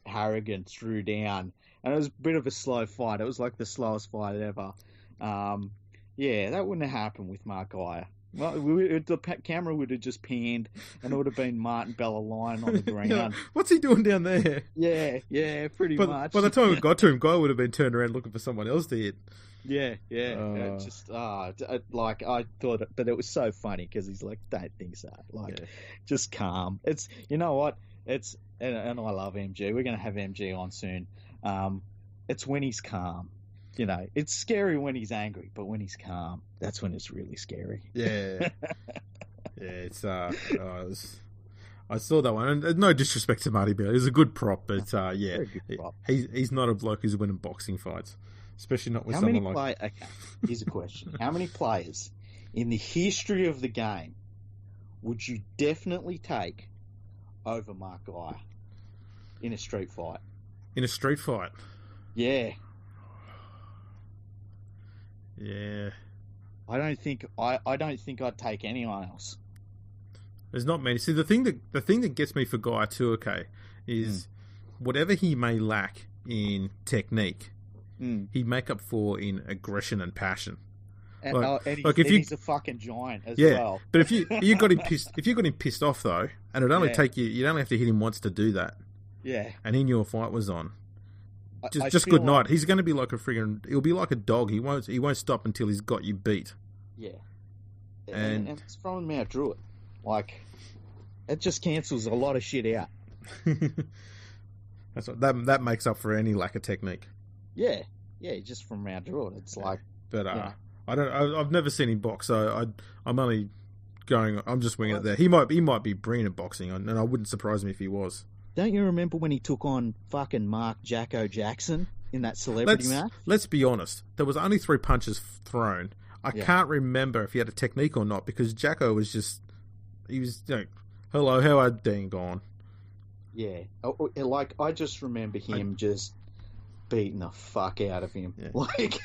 Harrigan threw down... And it was a bit of a slow fight. It was like the slowest fight ever. Yeah, that wouldn't have happened with Mark Geyer. Well, the camera would have just panned, and it would have been Martin Bella lying on the ground. Yeah, what's he doing down there? Yeah, pretty much. By the time it got to him, Guy would have been turned around looking for someone else to hit. Yeah. Like, I thought it, but it was so funny because he's like, don't think so. Like, just calm. It's, you know what? It's, and I love MG. We're going to have MG on soon. It's when he's calm. You know, it's scary when he's angry, but when he's calm, that's when it's really scary. Yeah. It's I saw that one, and no disrespect to Marty Bell, it was a good prop, but Very good prop. He's not a bloke who's winning boxing fights, especially not with someone like. Okay, here's a question: how many players in the history of the game would you definitely take over Mark Geyer in a street fight? In a street fight? Yeah. Yeah. I don't think I'd take anyone else. There's not many. See, the thing that gets me for Guy too, okay, is whatever he may lack in technique, he'd make up for in aggression and passion. And, Like, he's a fucking giant as Yeah, well. but if you got him pissed off though, and it'd only take you'd only have to hit him once to do that. Yeah. And he knew a fight was on. I Just feel good night. He's going to be like he'll be like a dog. He won't stop until he's got you beat. Yeah. And it's from Mount Druitt. Like, it just cancels a lot of shit out. That's what, that makes up for any lack of technique. Yeah. Yeah, just from Mount Druitt. It's like... But yeah. I've never seen him box, so I'm just winging it there. He might be brilliant at boxing, and I wouldn't surprise me if he was. Don't you remember when he took on fucking Mark Jacko Jackson in that celebrity match? Let's be honest. There was only 3 punches thrown. I can't remember if he had a technique or not, because Jacko was just... He was, hello, how are you gone? Yeah. Like, I just remember him just beating the fuck out of him. Yeah. Like...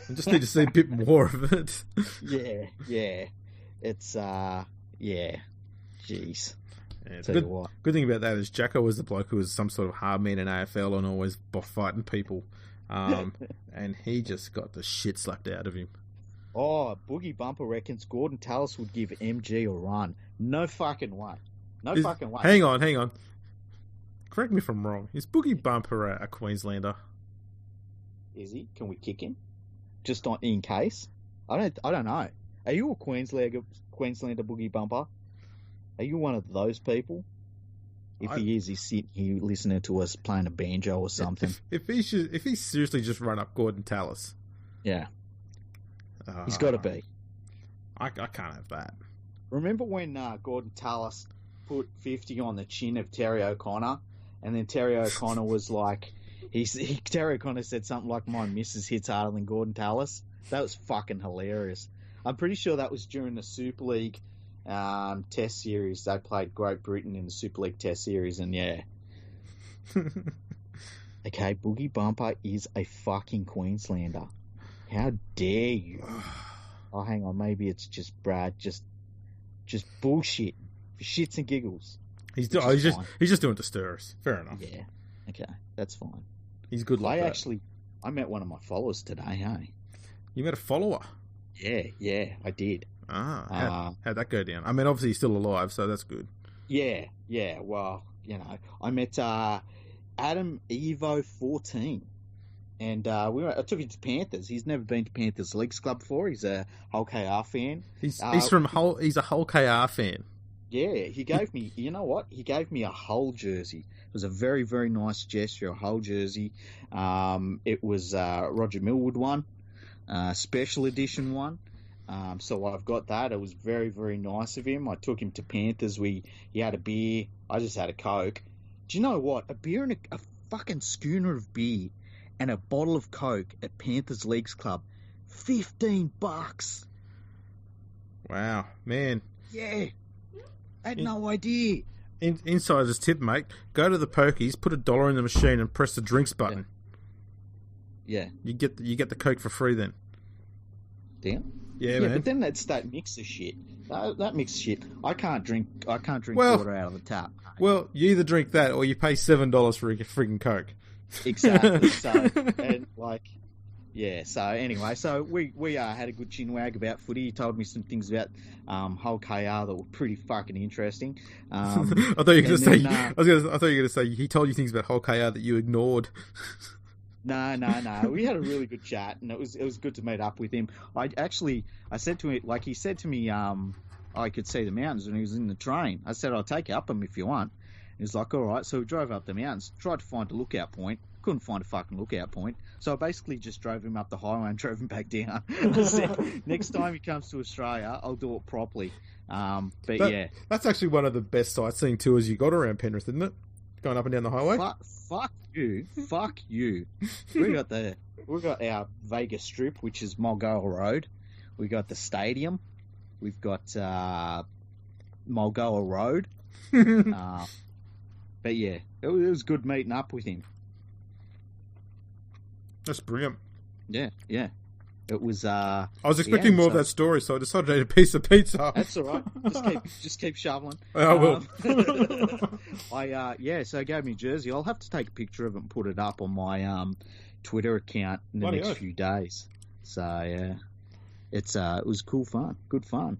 I just need to see a bit more of it. Yeah. It's, yeah. Jeez. Yeah, Good thing about that is Jacko was the bloke who was some sort of hard man in AFL and always fighting people. And he just got the shit slapped out of him. Oh, Boogie Bumper reckons Gordon Tallis would give MG a run. No fucking way. Fucking way. Hang on. Correct me if I'm wrong. Is Boogie Bumper a Queenslander? Is he? Can we kick him? Just in case? I don't know. Are you a Queenslander Boogie Bumper? Are you one of those people? If he is, he's sitting here listening to us playing a banjo or something. If he seriously just run up Gordon Tallis. Yeah. He's got to be. I can't have that. Remember when Gordon Tallis put 50 on the chin of Terry O'Connor, and then Terry O'Connor was like, Terry O'Connor said something like, "My missus hits harder than Gordon Tallis." That was fucking hilarious. I'm pretty sure that was during the Super League Test series. They played Great Britain in the Super League Test series, and yeah. Okay, Boogie Bumper is a fucking Queenslander. How dare you? Oh, hang on. Maybe it's just Brad. Just bullshit. For shits and giggles. He's just doing it to stir us. Fair enough. Yeah. Okay. That's fine. He's good like that. I met one of my followers today, hey? You met a follower? Yeah, I did. How'd that go down? I mean, obviously he's still alive, so that's good. Yeah. Well, I met Adam Evo 14. And I took him to Panthers. He's never been to Panthers Leagues Club before. He's a Hull KR fan. He's a Hull KR fan. Yeah, he gave me, you know what? He gave me a Hull jersey. It was a very, very nice gesture, a Hull jersey. It was Roger Millwood one, special edition one. So I've got that. It was very, very nice of him. I took him to Panthers. He had a beer. I just had a Coke. Do you know what? A beer and a fucking schooner of beer and a bottle of Coke at Panthers Leagues Club, $15. Wow, man. Yeah. I had no idea. Insider's tip, mate. Go to the pokies, put $1 in the machine, and press the drinks button. Yeah. You get the Coke for free then. Damn. Yeah, man. But then that's that mix of shit. That mix of shit. I can't drink water out of the tap. Well, you either drink that or you pay $7 for a freaking Coke. Exactly. So So anyway, we had a good chinwag about footy. He told me some things about Hull KR that were pretty fucking interesting. I thought you were going to say he told you things about Hull KR that you ignored. No. We had a really good chat, and it was good to meet up with him. I said to him, like he said to me, I could see the mountains when he was in the train. I said, "I'll take you up them if you want." He's like, "All right." So we drove up the mountains, tried to find a lookout point, couldn't find a fucking lookout point. So I basically just drove him up the highway and drove him back down. I said, next time he comes to Australia, I'll do it properly. That's actually one of the best sightseeing tours you got around Penrith, isn't it? Going up and down the highway. Fuck you. We got our Vegas Strip, which is Mulgoa Road. We got the stadium. We've got Mulgoa Road. But yeah, it was good meeting up with him. That's brilliant. Yeah. It was. I was expecting more of that story, so I decided to eat a piece of pizza. That's all right. Just keep shoveling. I will. So he gave me a jersey. I'll have to take a picture of it and put it up on my Twitter account in the Bloody next oath. few days. So yeah, it was cool fun, good fun.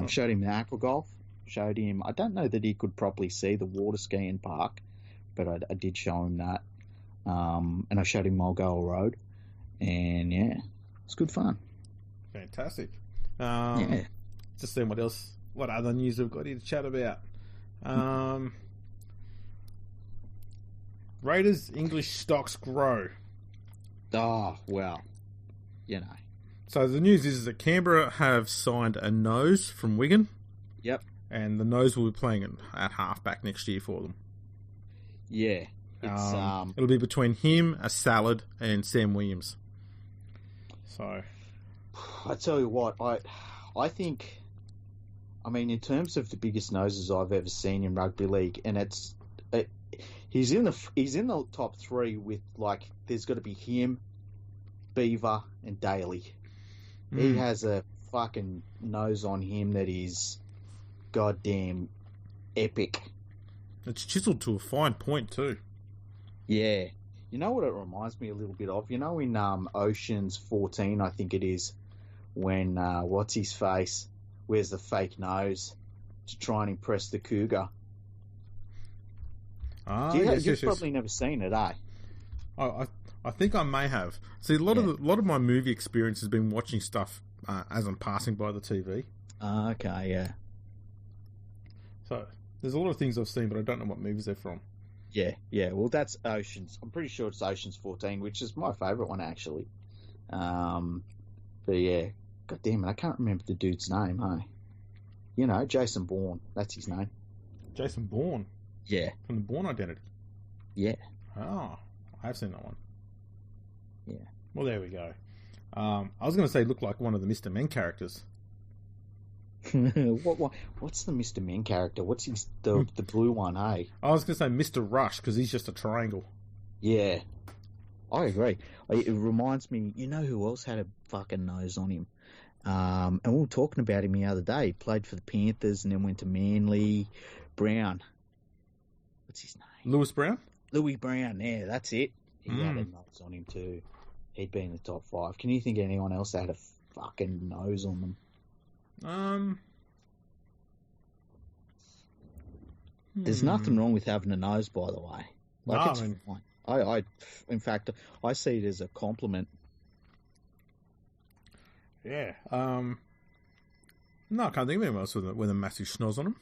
Showed him the aqua golf. Showed him. I don't know that he could properly see the water skiing park, but I did show him that. And I showed him Mulgoa Road, and yeah, it's good fun. Fantastic. Yeah. Just seeing what other news we've got here to chat about. Raiders English stocks grow. Oh well, you know. So the news is that Canberra have signed a nose from Wigan. Yep. And the nose will be playing at halfback next year for them. Yeah. It's it'll be between him, a Salad, and Sam Williams. So, I tell you what, I think, I mean, in terms of the biggest noses I've ever seen in rugby league, and he's in the top three with, like, there's got to be him, Beaver, and Daly. He has a fucking nose on him that is goddamn epic. It's chiseled to a fine point too. Yeah. You know what it reminds me a little bit of? You know in Ocean's 14, I think it is, when what's his face wears the fake nose to try and impress the cougar. You've probably never seen it, eh? I think I may have. See, a lot of my movie experience has been watching stuff as I'm passing by the TV. Okay, yeah. So there's a lot of things I've seen, but I don't know what movies they're from. Yeah. Well, that's Ocean's. I'm pretty sure it's Ocean's 14, which is my favourite one, actually. But yeah, God damn it, I can't remember the dude's name, hey? You know, Jason Bourne. That's his name. Jason Bourne? Yeah. From the Bourne Identity? Yeah. Oh, I have seen that one. Yeah. Well, there we go. I was going to say look like one of the Mr. Men characters. What's the Mr. Men character? What's the blue one, hey? I was going to say Mr. Rush, because he's just a triangle. Yeah. I agree. It reminds me, you know who else had a fucking nose on him? And we were talking about him the other day. He played for the Panthers and then went to Manly. Brown. What's his name? Lewis Brown? Louis Brown, yeah, that's it. He had a nose on him too. He'd be in the top 5. Can you think of anyone else that had a fucking nose on them? There's nothing wrong with having a nose, by the way. Like, it's fine. In fact, I see it as a compliment. Yeah. No, I can't think of anyone else with a massive schnoz on him.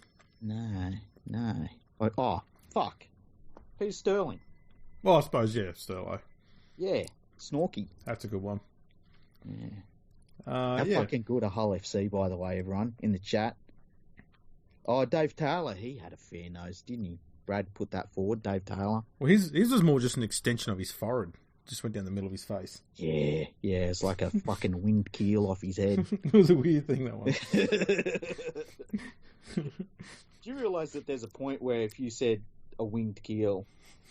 No. Oh, fuck. Peter Sterling. Well, I suppose, yeah, Sterlo. Yeah, Snorky. That's a good one. Yeah. How fucking good a Hull FC, by the way, everyone, in the chat. Oh, Dave Taylor, he had a fair nose, didn't he? Brad put that forward, Dave Taylor. Well, his was more just an extension of his forehead. Just went down the middle of his face. Yeah, it's like a fucking winged keel off his head. It was a weird thing, that one. Do you realise that there's a point where if you said a winged keel,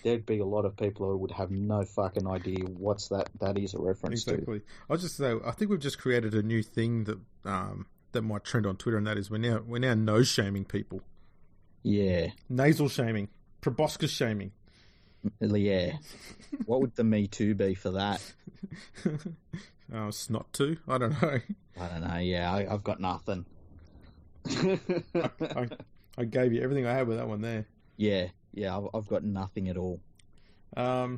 there'd be a lot of people who would have no fucking idea what's that is a reference to. Exactly. I was just say, I think we've just created a new thing that that might trend on Twitter, and that is we're now nose shaming people. Yeah. Nasal shaming. Proboscis shaming. Yeah. What would the Me Too be for that? Snot too? I don't know. I don't know. Yeah, I've got nothing. I gave you everything I had with that one there. Yeah, I've got nothing at all. Yeah,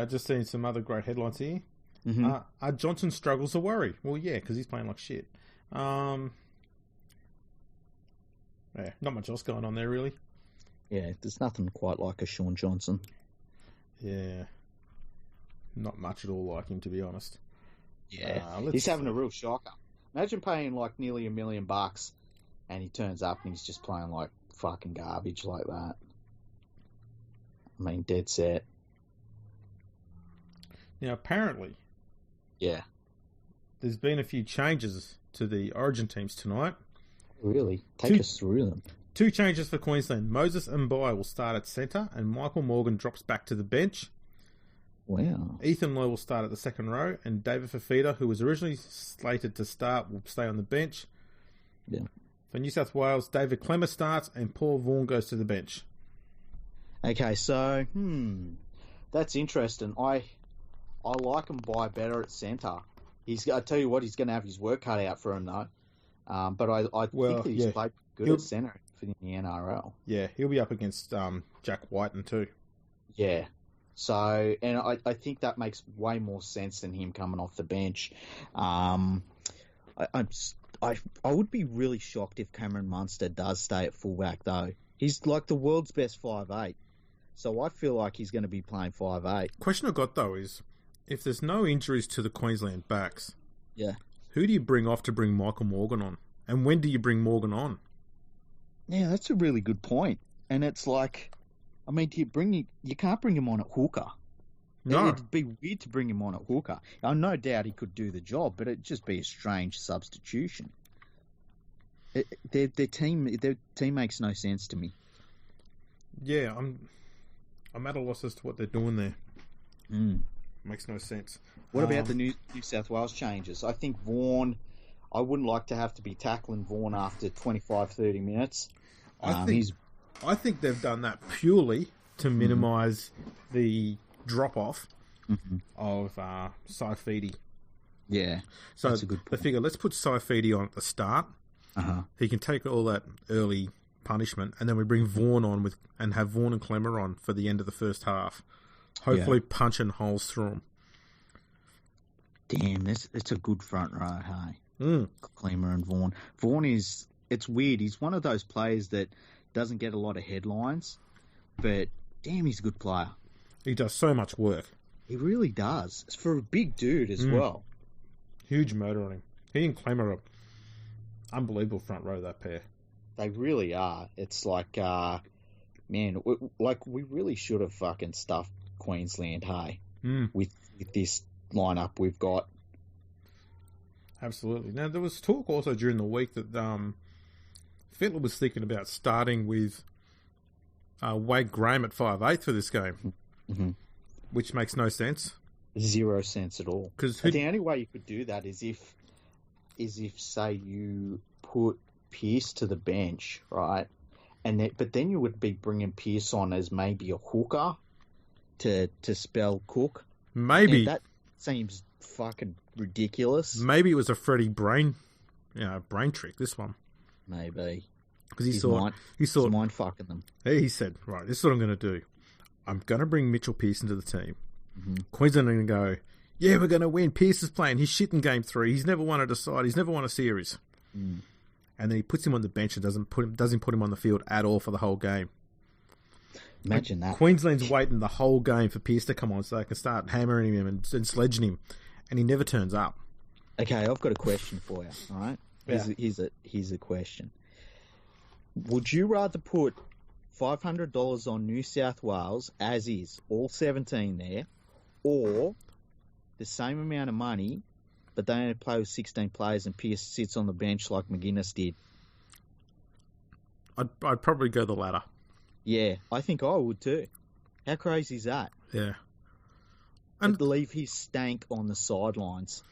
I've just seen some other great headlines here. Mm-hmm. Are Johnson struggles a worry? Well, yeah, because he's playing like shit. Yeah, not much else going on there, really. Yeah, there's nothing quite like a Sean Johnson. Yeah. Not much at all like him, to be honest. Yeah, he's having a real shocker. Imagine paying like nearly $1 million and he turns up and he's just playing like fucking garbage like that. I mean, dead set. Now, apparently... Yeah. There's been a few changes to the Origin teams tonight. Really? Take us through them. 2 changes for Queensland. Moses Mbai will start at centre and Michael Morgan drops back to the bench. Wow. Ethan Lowe will start at the second row and David Fafita, who was originally slated to start, will stay on the bench. Yeah. For New South Wales, David Clemmer starts and Paul Vaughan goes to the bench. Okay, so, That's interesting. I like him by better at centre. I tell you what, he's going to have his work cut out for him though. But I think that he's played good at centre for the NRL. Yeah, he'll be up against Jack Whiten too. Yeah. So, and I think that makes way more sense than him coming off the bench. I would be really shocked if Cameron Munster does stay at fullback though. He's like the world's best 5'8". So I feel like he's going to be playing 5'8". Question I've got though is, if there's no injuries to the Queensland backs, yeah, who do you bring off to bring Michael Morgan on? And when do you bring Morgan on? Yeah, that's a really good point. And it's like, I mean, you can't bring him on at hooker. No. It'd be weird to bring him on at hooker. No doubt he could do the job, but it'd just be a strange substitution. Their team makes no sense to me. Yeah, I'm at a loss as to what they're doing there. Makes no sense. What about the New South Wales changes? I think Vaughan, I wouldn't like to have to be tackling Vaughan after 25, 30 minutes. I think they've done that purely to minimise the drop-off of Saifidi. Yeah, so that's a good point. They figure, let's put Saifidi on at the start. He can take all that early punishment, and then we bring Vaughan on and have Vaughan and Clemmer on for the end of the first half. Hopefully punching holes through them. Damn, it's a good front row, hey? Clemmer and Vaughan. Vaughan it's weird. He's one of those players that doesn't get a lot of headlines, but damn, he's a good player. He does so much work. He really does. It's for a big dude as well. Huge motor on him. He and Clemmer are unbelievable front row, that pair. They really are. It's like, man, we really should have fucking stuffed Queensland, hey? With this lineup we've got. Absolutely. Now, there was talk also during the week that Fittler was thinking about starting with Wade Graham at 5'8" for this game, which makes no sense. 0 sense at all. Because the only way you could do that is if say you put Pearce to the bench, right? But then you would be bringing Pearce on as maybe a hooker to spell Cook. Maybe. And that seems fucking ridiculous. Maybe it was a Freddie brain trick, this one. Maybe. Because he thought mind fucking them. He said, right, this is what I'm going to do. I'm going to bring Mitchell Pearce into the team. Queensland are going to go, yeah, we're going to win. Pearce is playing. He's shit in game 3. He's never won a decide. He's never won a series. And then he puts him on the bench and doesn't put him on the field at all for the whole game. Imagine that. Queensland's waiting the whole game for Pearce to come on so they can start hammering him and sledging him. And he never turns up. Okay, I've got a question for you, all right? Yeah. Here's a question. Would you rather put $500 on New South Wales, as is, all 17 there, or the same amount of money, but they only play with 16 players and Pearce sits on the bench like McGuinness did? I'd probably go the latter. Yeah, I think I would too. How crazy is that? Yeah. And leave his stank on the sidelines.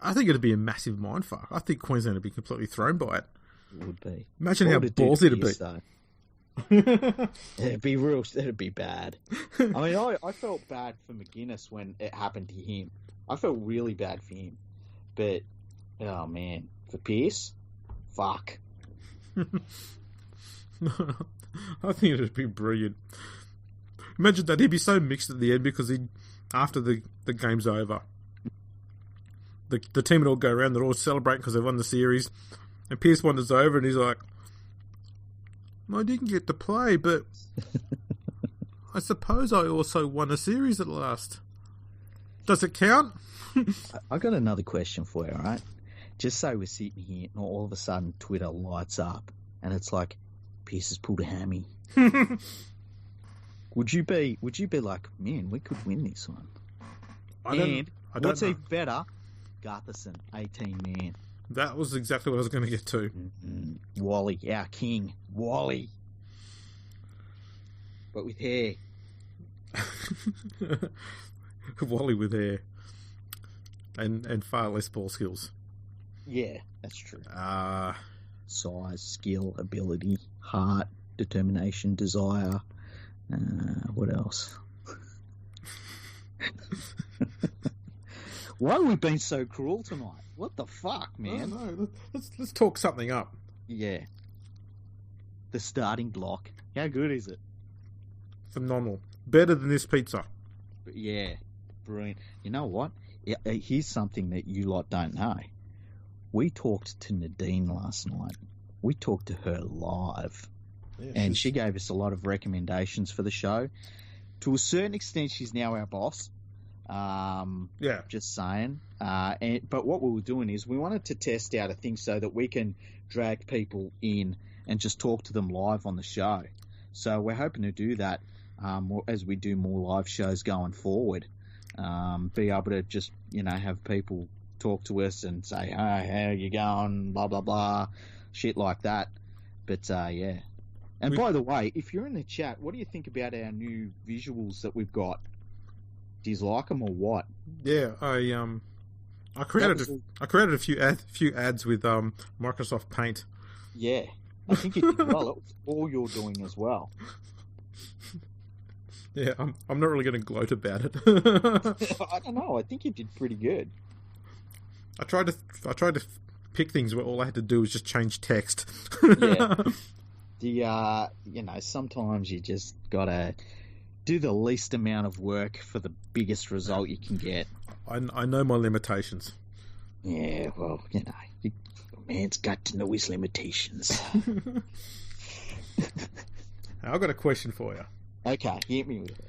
I think it'd be a massive mindfuck. I think Queensland would be completely thrown by it. It would be. Imagine how ballsy it'd be. It'd be bad. I mean, I felt bad for McGuinness when it happened to him. I felt really bad for him. But, oh man, for Pearce? Fuck. I think it'd be brilliant. Imagine that. He'd be so mixed at the end because after the game's over, the team would all go around, they're all celebrating because they've won the series, and Pearce wanders over and he's like, I didn't get to play, but I suppose I also won a series at last. Does it count? I got another question for you, all right? Just say we're sitting here and all of a sudden Twitter lights up and it's like, Pearce has pulled a hammy. Would you be like, man, we could win this one? What's even better? Gutherson, 18 man. That was exactly what I was going to get to. Wally, our king. Wally. But with hair. Wally with hair. And far less ball skills. Yeah, that's true. Size, skill, ability, heart, determination, desire. What else? Why have we been so cruel tonight? What the fuck, man? No. Let's talk something up. Yeah. The starting block. How good is it? Phenomenal. Better than this pizza. Yeah. Brilliant. You know what? Here's something that you lot don't know. We talked to Nadine last night. We talked to her live. Yeah, and she gave us a lot of recommendations for the show. To a certain extent, she's now our boss. Yeah. Just saying. But what we were doing is we wanted to test out a thing so that we can drag people in and just talk to them live on the show. So we're hoping to do that as we do more live shows going forward. Be able to just, have people talk to us and say, "Hey, how you going?" Blah, blah, blah. Shit like that. But, yeah. And by the way, if you're in the chat, what do you think about our new visuals that we've got? Do you like them or what? Yeah, I created a few ads with Microsoft Paint. Yeah, I think you did well. It was all you're doing as well. Yeah, I'm not really going to gloat about it. I don't know. I think you did pretty good. I tried to pick things where all I had to do was just change text. Yeah. Sometimes you just gotta do the least amount of work for the biggest result you can get. I know my limitations. Yeah, well, a man's got to know his limitations. I've got a question for you. Okay, hit me with it.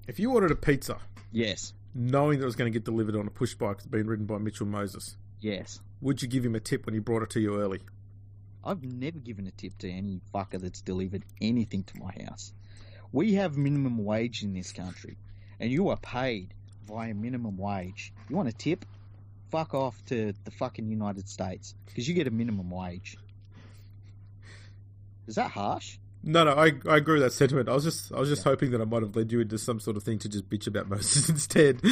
If you ordered a pizza, yes, knowing that it was going to get delivered on a push bike that's been ridden by Mitchell Moses, yes, would you give him a tip when he brought it to you early? I've never given a tip to any fucker that's delivered anything to my house. We have minimum wage in this country, and you are paid via minimum wage. You want a tip? Fuck off to the fucking United States, because you get a minimum wage. Is that harsh? No, I agree with that sentiment. I was just hoping that I might have led you into some sort of thing to just bitch about Moses instead.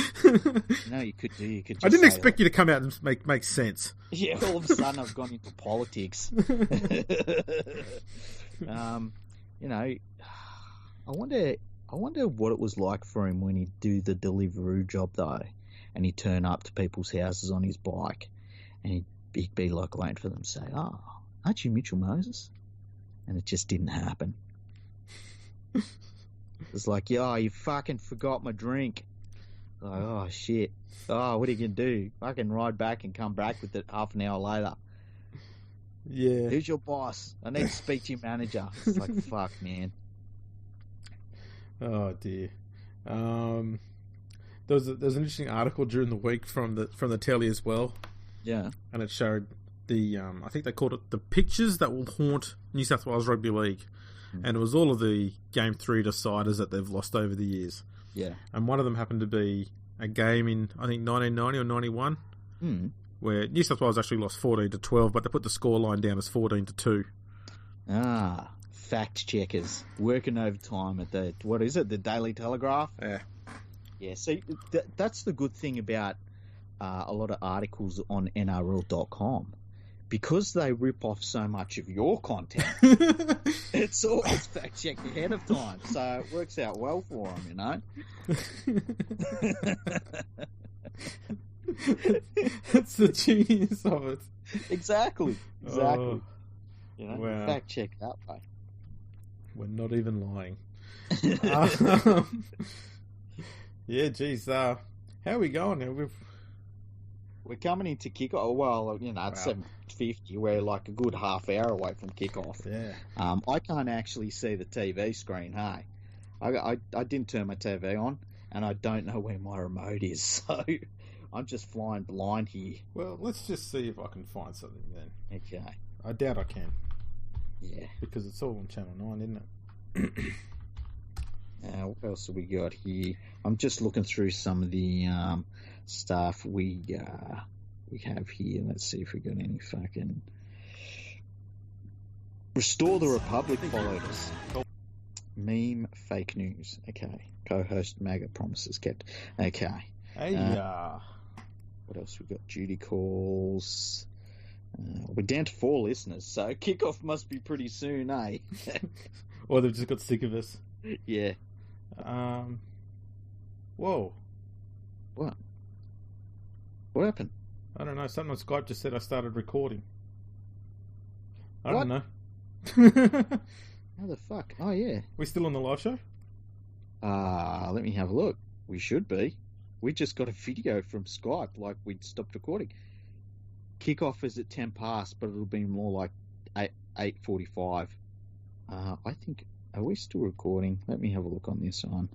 No, you could do. You could. Just I didn't expect you to come out and make sense. Yeah, all of a sudden I've gone into politics. I wonder what it was like for him when he'd do the Deliveroo job though, and he'd turn up to people's houses on his bike, and he'd be like waiting for them to say, "Oh, aren't you Mitchell Moses?" And it just didn't happen. It's like, "Yeah, you fucking forgot my drink." Like, oh shit. Oh, what are you gonna do? I can ride back and come back with it half an hour later. Yeah. Who's your boss? I need to speak to your manager. It's like, fuck, man. Oh dear. There's an interesting article during the week from the telly as well. Yeah. And it showed the I think they called it the pictures that will haunt New South Wales Rugby League, and it was all of the Game 3 deciders that they've lost over the years. Yeah. And one of them happened to be a game in I think 1990 or 91, where New South Wales actually lost 14-12, but they put the scoreline down as 14-2. Ah, fact checkers working overtime at the Daily Telegraph? Yeah. Yeah, see, that's the good thing about a lot of articles on NRL.com. Because they rip off so much of your content, it's always fact-checked ahead of time, so it works out well for them, That's the genius of it. Exactly. Oh, wow. Fact-check that way. We're not even lying. Yeah, geez. How are we going now? We're coming into kickoff. Well, it's 7:50. We're like a good half hour away from kickoff. Yeah. I can't actually see the TV screen. Hey, I didn't turn my TV on, and I don't know where my remote is, so I'm just flying blind here. Well, let's just see if I can find something then. Okay. I doubt I can. Yeah. Because it's all on Channel 9, isn't it? What else have we got here? I'm just looking through some of the stuff we have here. Let's see if we got any fucking... Restore the Republic followed us. Meme fake news. Okay. Co-host MAGA promises kept. Okay. Hey, what else we got? Duty calls. We're down to 4 listeners, so kickoff must be pretty soon, eh? Or they've just got sick of us. Yeah. Whoa. What? What happened? I don't know. Something on Skype just said I started recording. I What? don't know. How the fuck? Oh, yeah. We still on the live show? Let me have a look. We should be. We just got a video from Skype, like we'd stopped recording. Kickoff is at 10 past, but it'll be more like 8:45. I think, are we still recording? Let me have a look on this one.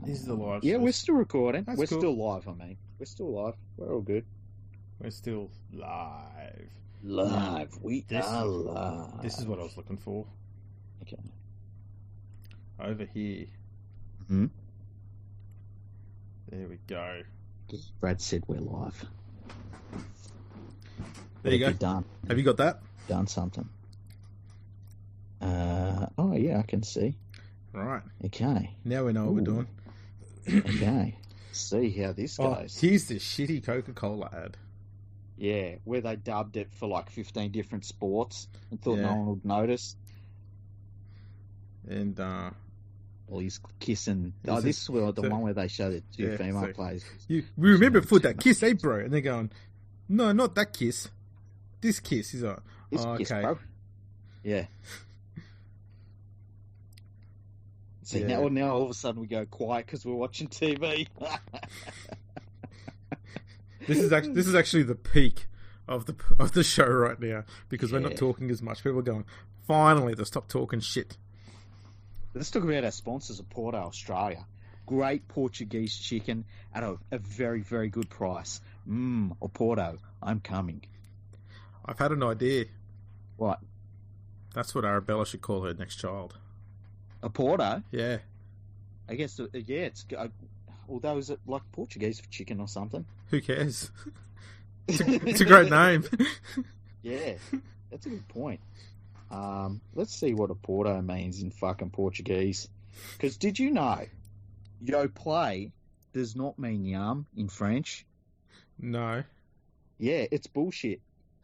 This is the live Yeah, show. we're still recording. That's We're cool. still live, I mean. We're still live. We're all good. We're still live. Live. We This are is- live. This is what I was looking for. Okay. Over here. Hmm? There we go. Brad said we're live. There you What have go. Done? Have you got that? Done something. Oh, yeah, I can see. Right. Okay. Now we know what we're Ooh. doing. Okay. See how this Oh, goes. here's this shitty Coca-Cola ad. Yeah, where they dubbed it for like 15 different sports and thought Yeah. no one would notice. And, Well, he's kissing. Is Oh, this- this is the so- one where they show the two Yeah, female so- players. we remember for that kiss, eh, bro? And they're going, no, not that kiss. This kiss. He's like, This oh, kiss, okay. bro. Yeah. See, Yeah. now all of a sudden we go quiet because we're watching TV. This is actually the peak of the show right now because we're not Yeah. talking as much. People are going, finally, they stop talking shit. Let's talk about our sponsors of Porto Australia. Great Portuguese chicken at a very, very good price. Porto, I'm coming. I've had an idea. What? That's what Arabella should call her next child. A Porto? Yeah. I guess, yeah, although is it like Portuguese for chicken or something? Who cares? It's a great name. Yeah, that's a good point. Let's see what a Porto means in fucking Portuguese. Because did you know, yo play does not mean yum in French? No. Yeah, it's bullshit.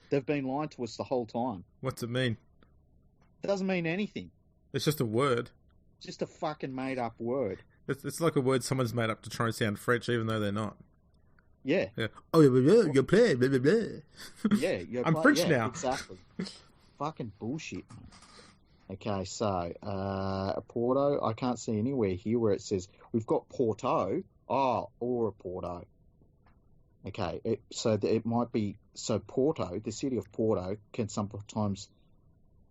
They've been lying to us the whole time. What's it mean? It doesn't mean anything. It's just a word. Just a fucking made up word. It's like a word someone's made up to try and sound French, even though they're not. Yeah. Yeah. Oh, yeah, blah, blah, you play, blah, blah, blah. Yeah, yo I'm play, French yeah, now. Exactly. Fucking bullshit. Okay, so Porto, I can't see anywhere here where it says we've got Porto, or a Porto. Okay, it might be Porto, the city of Porto, can sometimes.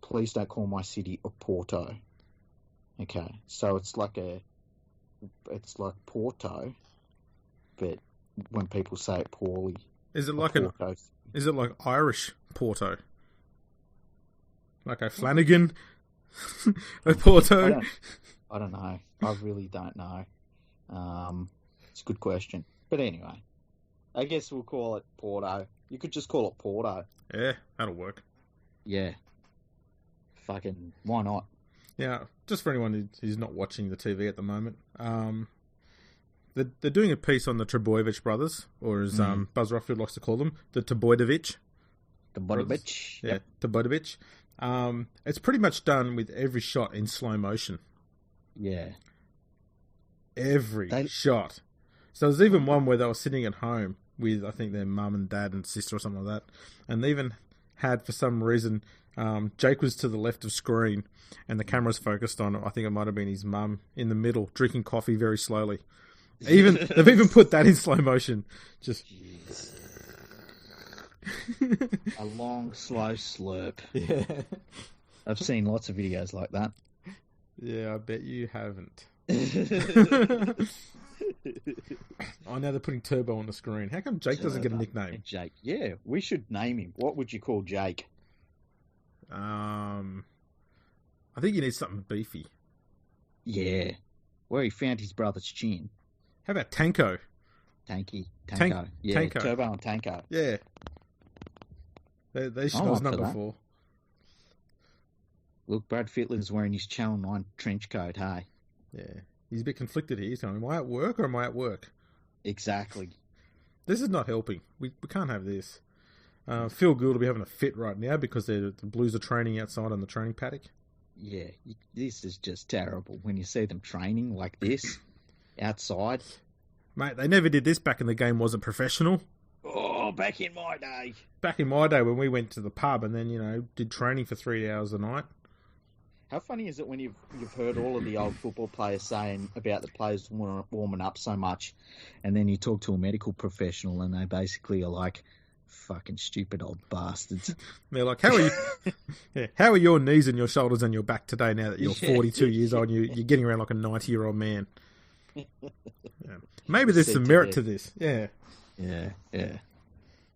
Please don't call my city a Porto. Okay, so it's like Porto, but when people say it poorly, Is it a like Porto. Is it like Irish Porto? Like a Flanagan? A Porto? I don't know. I really don't know. It's a good question. But anyway, I guess we'll call it Porto. You could just call it Porto. Yeah, that'll work. Yeah. Fucking, why not? Yeah, just for anyone who's not watching the TV at the moment, they're doing a piece on the Trebojevic brothers, or as Buzz Rothfield likes to call them, the Trbojevic. The body bitch. Yeah, Trbojevic. It's pretty much done with every shot in slow motion. Yeah. Every shot. So there's even one where they were sitting at home with, I think, their mum and dad and sister or something like that. And they even had, for some reason, Jake was to the left of screen and the camera's focused on, I think it might have been his mum, in the middle, drinking coffee very slowly. They've even put that in slow motion. Just... Jeez. A long, slow slurp. Yeah. I've seen lots of videos like that. Yeah, I bet you haven't. Oh, now they're putting Turbo on the screen. How come Jake doesn't get a nickname? Jake. Yeah, we should name him. What would you call Jake? I think you need something beefy. Yeah. Where he found his brother's chin. How about Tanko? Tanko. Yeah, Tanko. Turbo and Tanko. Yeah. They should I'm have up number for that. 4. Look, Brad Fittler's wearing his Channel 9 trench coat, hey? Yeah. He's a bit conflicted here. He's going, am I at work or am I at work? Exactly. This is not helping. We can't have this. Phil Gould will be having a fit right now because the Blues are training outside on the training paddock. Yeah, this is just terrible. When you see them training like this, outside, Mate, they never did this back in the game wasn't professional. Oh, back in my day. Back in my day when we went to the pub and then, did training for 3 hours a night. How funny is it when you've heard all of the old football players saying about the players warming up so much, and then you talk to a medical professional and they basically are like, fucking stupid old bastards. They're like, how are you? Yeah, how are your knees and your shoulders and your back today now that you're 42 years old and you're getting around like a 90-year-old man? Yeah. Maybe there's some merit to this. Yeah. Yeah.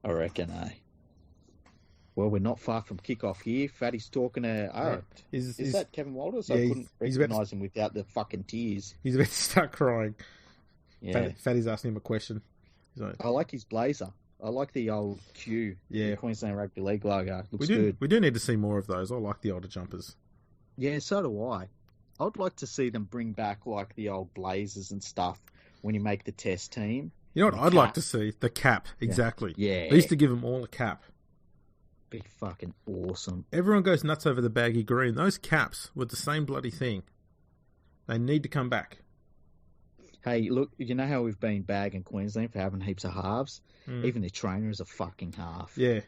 I reckon, eh? Well, we're not far from kickoff here. Fatty's talking to... Is that Kevin Walters? Yeah, I couldn't recognise him without the fucking tears. He's about to start crying. Yeah. Fatty's asking him a question. Like, I like his blazer. I like the old Q. Yeah. The Queensland Rugby League logo. Looks good. good. We do need to see more of those. I like the older jumpers. Yeah, so do I. I'd like to see them bring back like the old blazers and stuff when you make the test team. You know what I'd like to see? The cap. Exactly. Yeah. They used to give them all a cap. Be fucking awesome. Everyone goes nuts over the baggy green. Those caps were the same bloody thing. They need to come back. Hey, look, you know how we've been bagging Queensland for having heaps of halves? Even their trainer is a fucking half. Yeah.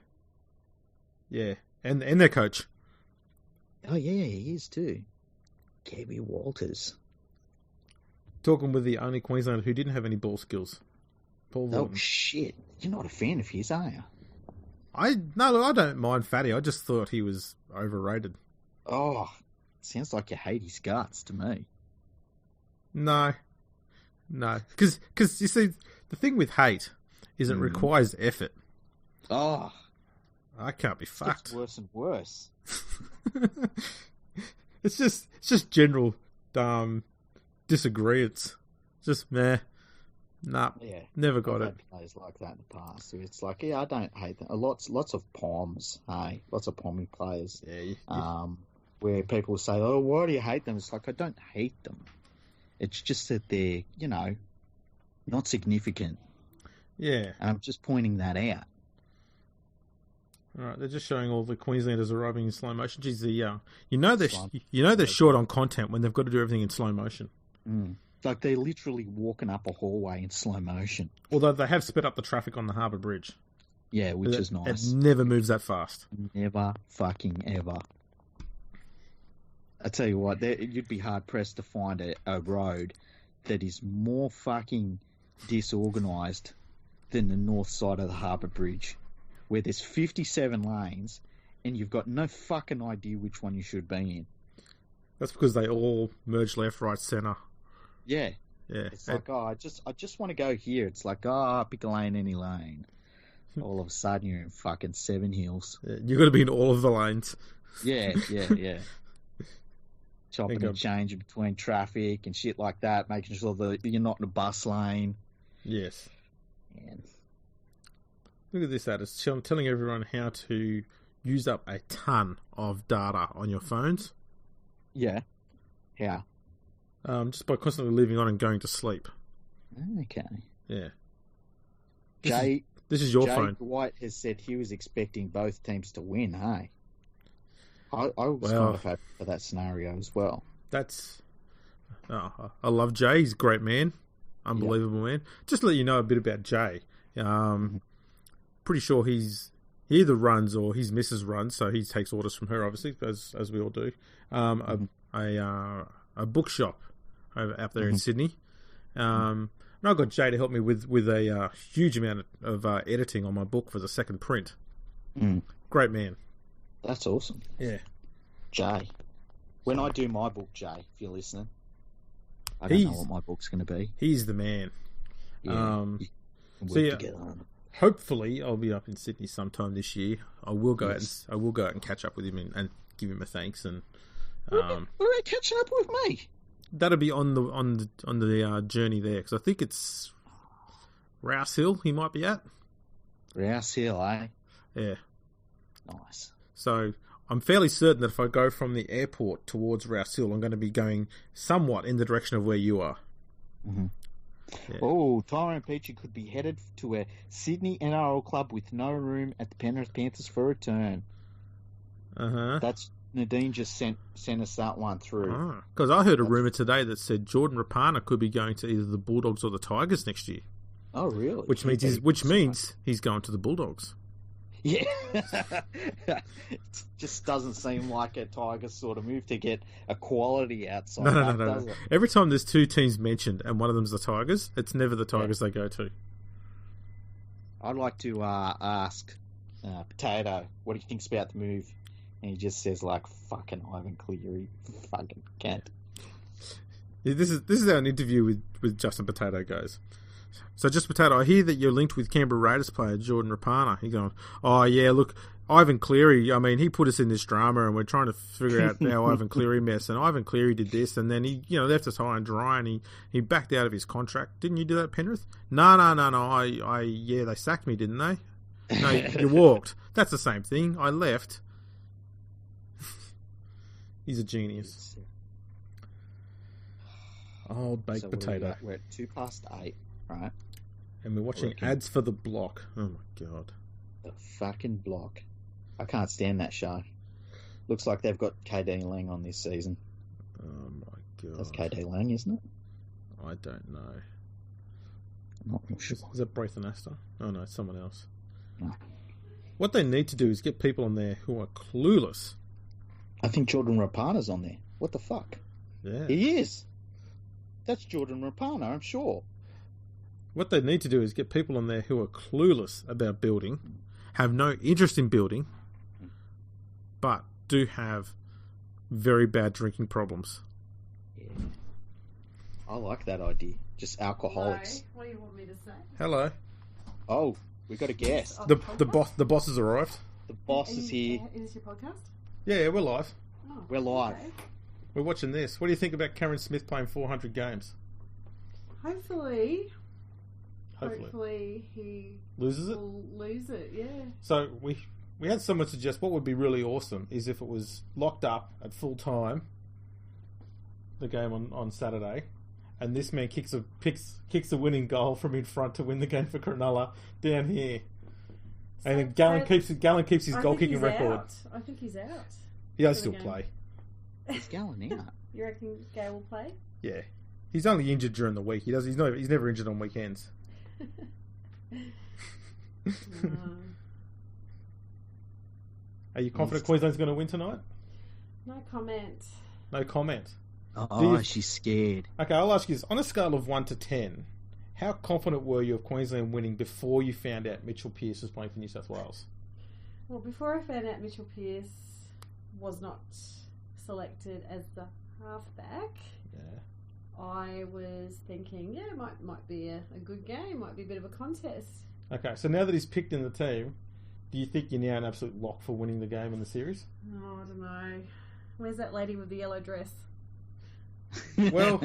Yeah. And their coach. Oh, yeah, he is too. Kevin Walters. Talking with the only Queenslander who didn't have any ball skills. Paul Lawton. Oh, shit. You're not a fan of his, are you? No, I don't mind Fatty. I just thought he was overrated. Oh, sounds like you hate his guts to me. No. Because you see, the thing with hate is it requires effort. Oh. I can't be fucked. It's worse and worse. It's just general disagreements. Just meh. Nah, yeah, never got I've it. had players like that in the past. So it's like, yeah, I don't hate them. Lots of Poms, hey, lots of Pommy players. Yeah. Where people say, "Oh, why do you hate them?" It's like I don't hate them. It's just that they're, not significant. Yeah. And I'm just pointing that out. All right, they're just showing all the Queenslanders arriving in slow motion. Geez, they're short on content when they've got to do everything in slow motion. Like they're literally walking up a hallway in slow motion. Although they have sped up the traffic on the Harbour Bridge. Yeah, which is nice. It never moves that fast. Never fucking ever. I tell you what, you'd be hard pressed to find a road that is more fucking disorganised than the north side of the Harbour Bridge, where there's 57 lanes and you've got no fucking idea which one you should be in. That's because they all merge left, right, centre. Yeah. Yeah. It's like, I just want to go here. It's like, pick a lane, any lane. All of a sudden you're in fucking Seven Hills. You've got to be in all of the lanes. Yeah. Chopping and changing between traffic and shit like that, making sure that you're not in a bus lane. Yes. And look at this ad. It's telling everyone how to use up a ton of data on your phones. Yeah. How? Just by constantly leaving on and going to sleep. Okay. Yeah. This is your Jay phone. White has said he was expecting both teams to win, hey? I was kind of happy for that scenario as well. I love Jay. He's a great man. Unbelievable man. Just to let you know a bit about Jay. Pretty sure he either runs or his missus runs, so he takes orders from her, obviously, as we all do. A bookshop out there in Sydney. And I got Jay to help me with a huge amount of editing on my book for the second print. Great man. That's awesome. Yeah. Jay. When I do my book, Jay, if you're listening, I don't know what my book's going to be. He's the man. Yeah. Hopefully I'll be up in Sydney sometime this year. I will go out and catch up with him and give him a thanks. And what about catching up with me? That'll be on the journey there, because I think it's Rouse Hill he might be at. Rouse Hill, eh? Yeah. Nice. So I'm fairly certain that if I go from the airport towards Rouse Hill, I'm going to be going somewhat in the direction of where you are. Mm-hmm. Yeah. Oh, Tyrone Peachy could be headed to a Sydney NRL club with no room at the Penrith Panthers for a return. Uh-huh. Nadine just sent us that one through. Because I heard a rumour today that said Jordan Rapana could be going to either the Bulldogs or the Tigers next year. Oh, really? Which means he's going to the Bulldogs. Yeah. It just doesn't seem like a Tigers sort of move to get a quality outside. No. Every time there's two teams mentioned and one of them's the Tigers, it's never the Tigers they go to. I'd like to ask Potato what he thinks about the move. And he just says, like, fucking Ivan Cleary. Fucking can't. Yeah, this is how an interview with Justin Potato goes. So, Just Potato, I hear that you're linked with Canberra Raiders player Jordan Rapana. He's going, oh, yeah, look, Ivan Cleary, I mean, he put us in this drama and we're trying to figure out our Ivan Cleary mess. And Ivan Cleary did this and then he left us high and dry and he backed out of his contract. Didn't you do that, Penrith? No. Yeah, they sacked me, didn't they? No, you walked. That's the same thing. I left. He's a genius. Old baked potato. We're at 8:02, right? And we're watching ads for The Block. Oh my god. The fucking Block. I can't stand that show. Looks like they've got KD Lang on this season. Oh my god. That's KD Lang, isn't it? I don't know. I'm not sure. Is that Braithen Astor? Oh no, it's someone else. No. What they need to do is get people on there who are clueless. I think Jordan Rapana's on there. What the fuck? Yeah. He is. That's Jordan Rapana, I'm sure. What they need to do is get people on there who are clueless about building, have no interest in building, but do have very bad drinking problems. Yeah. I like that idea. Just alcoholics. Hello. What do you want me to say? Hello. Oh, we got a guest. The boss has arrived. The boss is here. Is this your podcast? Yeah, we're live. Oh, We're live. okay. We're watching this. What do you think about Cameron Smith playing 400 games? Hopefully he Loses it? will lose it, yeah. So we had someone suggest what would be really awesome is if it was locked up at full time, the game on Saturday, and this man kicks a winning goal from in front to win the game for Cronulla down here. So And then Gallen keeps his goal kicking record. I think he's out. He does for the still game. play. He's going out. You reckon Gay will play? Yeah. He's only injured during the week. He's never injured on weekends. Are you confident Queensland's going to win tonight? No comment. No comment. Oh, she's scared. Okay, I'll ask you this. On a scale of 1 to 10, how confident were you of Queensland winning before you found out Mitchell Pearce was playing for New South Wales? Well, before I found out Mitchell Pearce was not selected as the halfback, Yeah. I was thinking, yeah, might be a good game, might be a bit of a contest. Okay, so now that he's picked in the team, do you think you're now an absolute lock for winning the game in the series? Oh, I don't know. Where's that lady with the yellow dress? Well,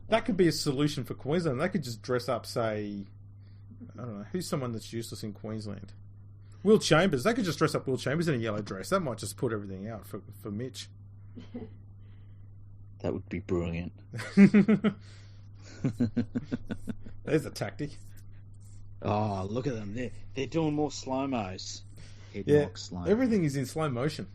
that could be a solution for Queensland. They could just dress up, say, I don't know, who's someone that's useless in Queensland? Will Chambers. They could just dress up Will Chambers in a yellow dress. That might just put everything out for Mitch. That would be brilliant. There's a tactic. Oh, look at them. They're doing more slow-mos. Everything is in slow motion.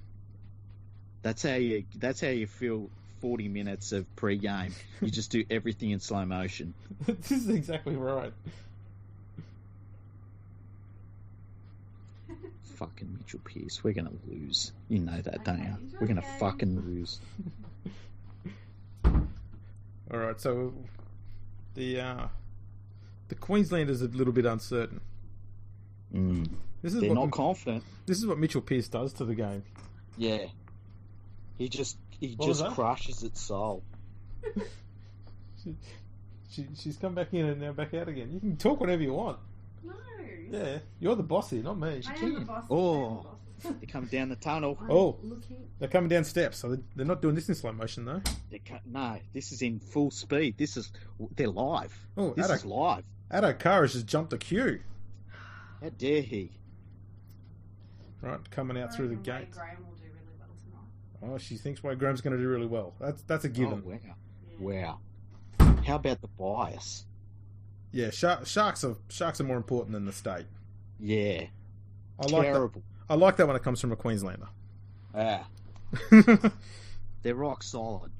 That's how you feel 40 minutes of pre-game. You just do everything in slow motion. This is exactly right. Fucking Mitchell Pearce. We're going to lose. You know that, don't you? We're going to fucking lose. Alright, so the Queenslanders are a little bit uncertain. They're not confident. This is what Mitchell Pearce does to the game. Yeah. He just crushes its soul. She's come back in and now back out again. You can talk whenever you want. No. Yeah, you're the boss here, not me. I am the boss. Oh, they come down the tunnel. They're coming down steps, so they're not doing this in slow motion though. No, this is in full speed. They're live. Oh, this is live. Addo Carr has just jumped a queue. How dare he? Right, coming out through the gate. Graham will do really well tonight. Oh, she thinks Wade Graham's going to do really well. That's a given. Oh, wow. How about the bias? Yeah, sharks are more important than the state. Yeah. Terrible. I like that when it comes from a Queenslander. Yeah. They're rock solid.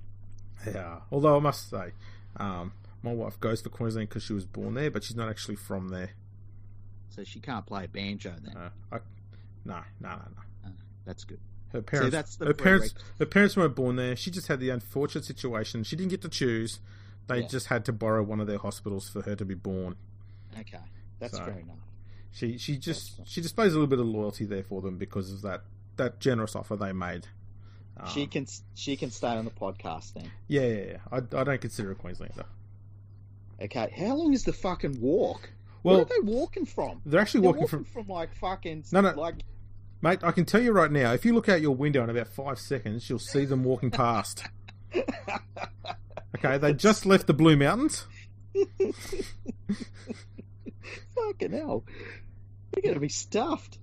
Yeah. Although I must say, my wife goes for Queensland because she was born there, but she's not actually from there. So she can't play a banjo then. No. That's good. Her parents, her parents weren't born there. She just had the unfortunate situation. She didn't get to choose. They just had to borrow one of their hospitals for her to be born. Okay, that's fair enough. She displays a little bit of loyalty there for them because of that generous offer they made. She can stay on the podcast then. Yeah. I don't consider her a Queenslander. Okay, how long is the fucking walk? Well, where are they walking from? They're actually walking from like fucking no. Mate, I can tell you right now, if you look out your window in about 5 seconds, you'll see them walking past. Okay, they just left the Blue Mountains. Fucking hell. They're going to be stuffed.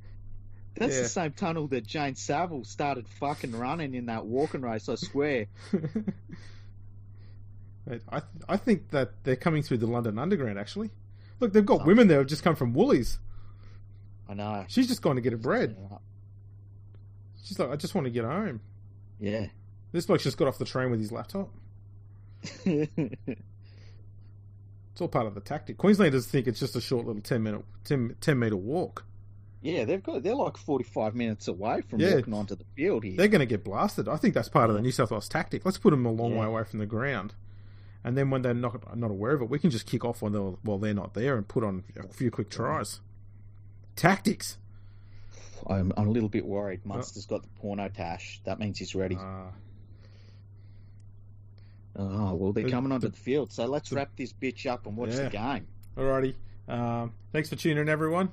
That's the same tunnel that Jane Saville started fucking running in that walking race, I swear. I think that they're coming through the London Underground, actually. Look, they've got women there who've just come from Woolies. I know. She's just gone to get her bread. She's like, I just want to get home. Yeah. This bloke just got off the train with his laptop. It's all part of the tactic. Queenslanders think it's just a short little 10 metre walk. Yeah, they're like 45 minutes away from walking onto the field here. They're going to get blasted. I think that's part of the New South Wales tactic. Let's put them a long way away from the ground. And then when they're not aware of it, we can just kick off while they're not there and put on a few quick tries. Tactics. I'm a little bit worried. Munster's got the porno tash. That means he's ready. Well, they're coming onto the field. So let's wrap this bitch up and watch the game. Alrighty. Thanks for tuning in, everyone.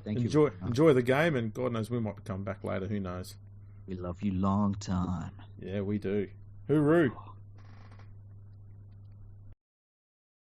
Enjoy the game, and God knows we might come back later. Who knows? We love you long time. Yeah, we do. Hooroo.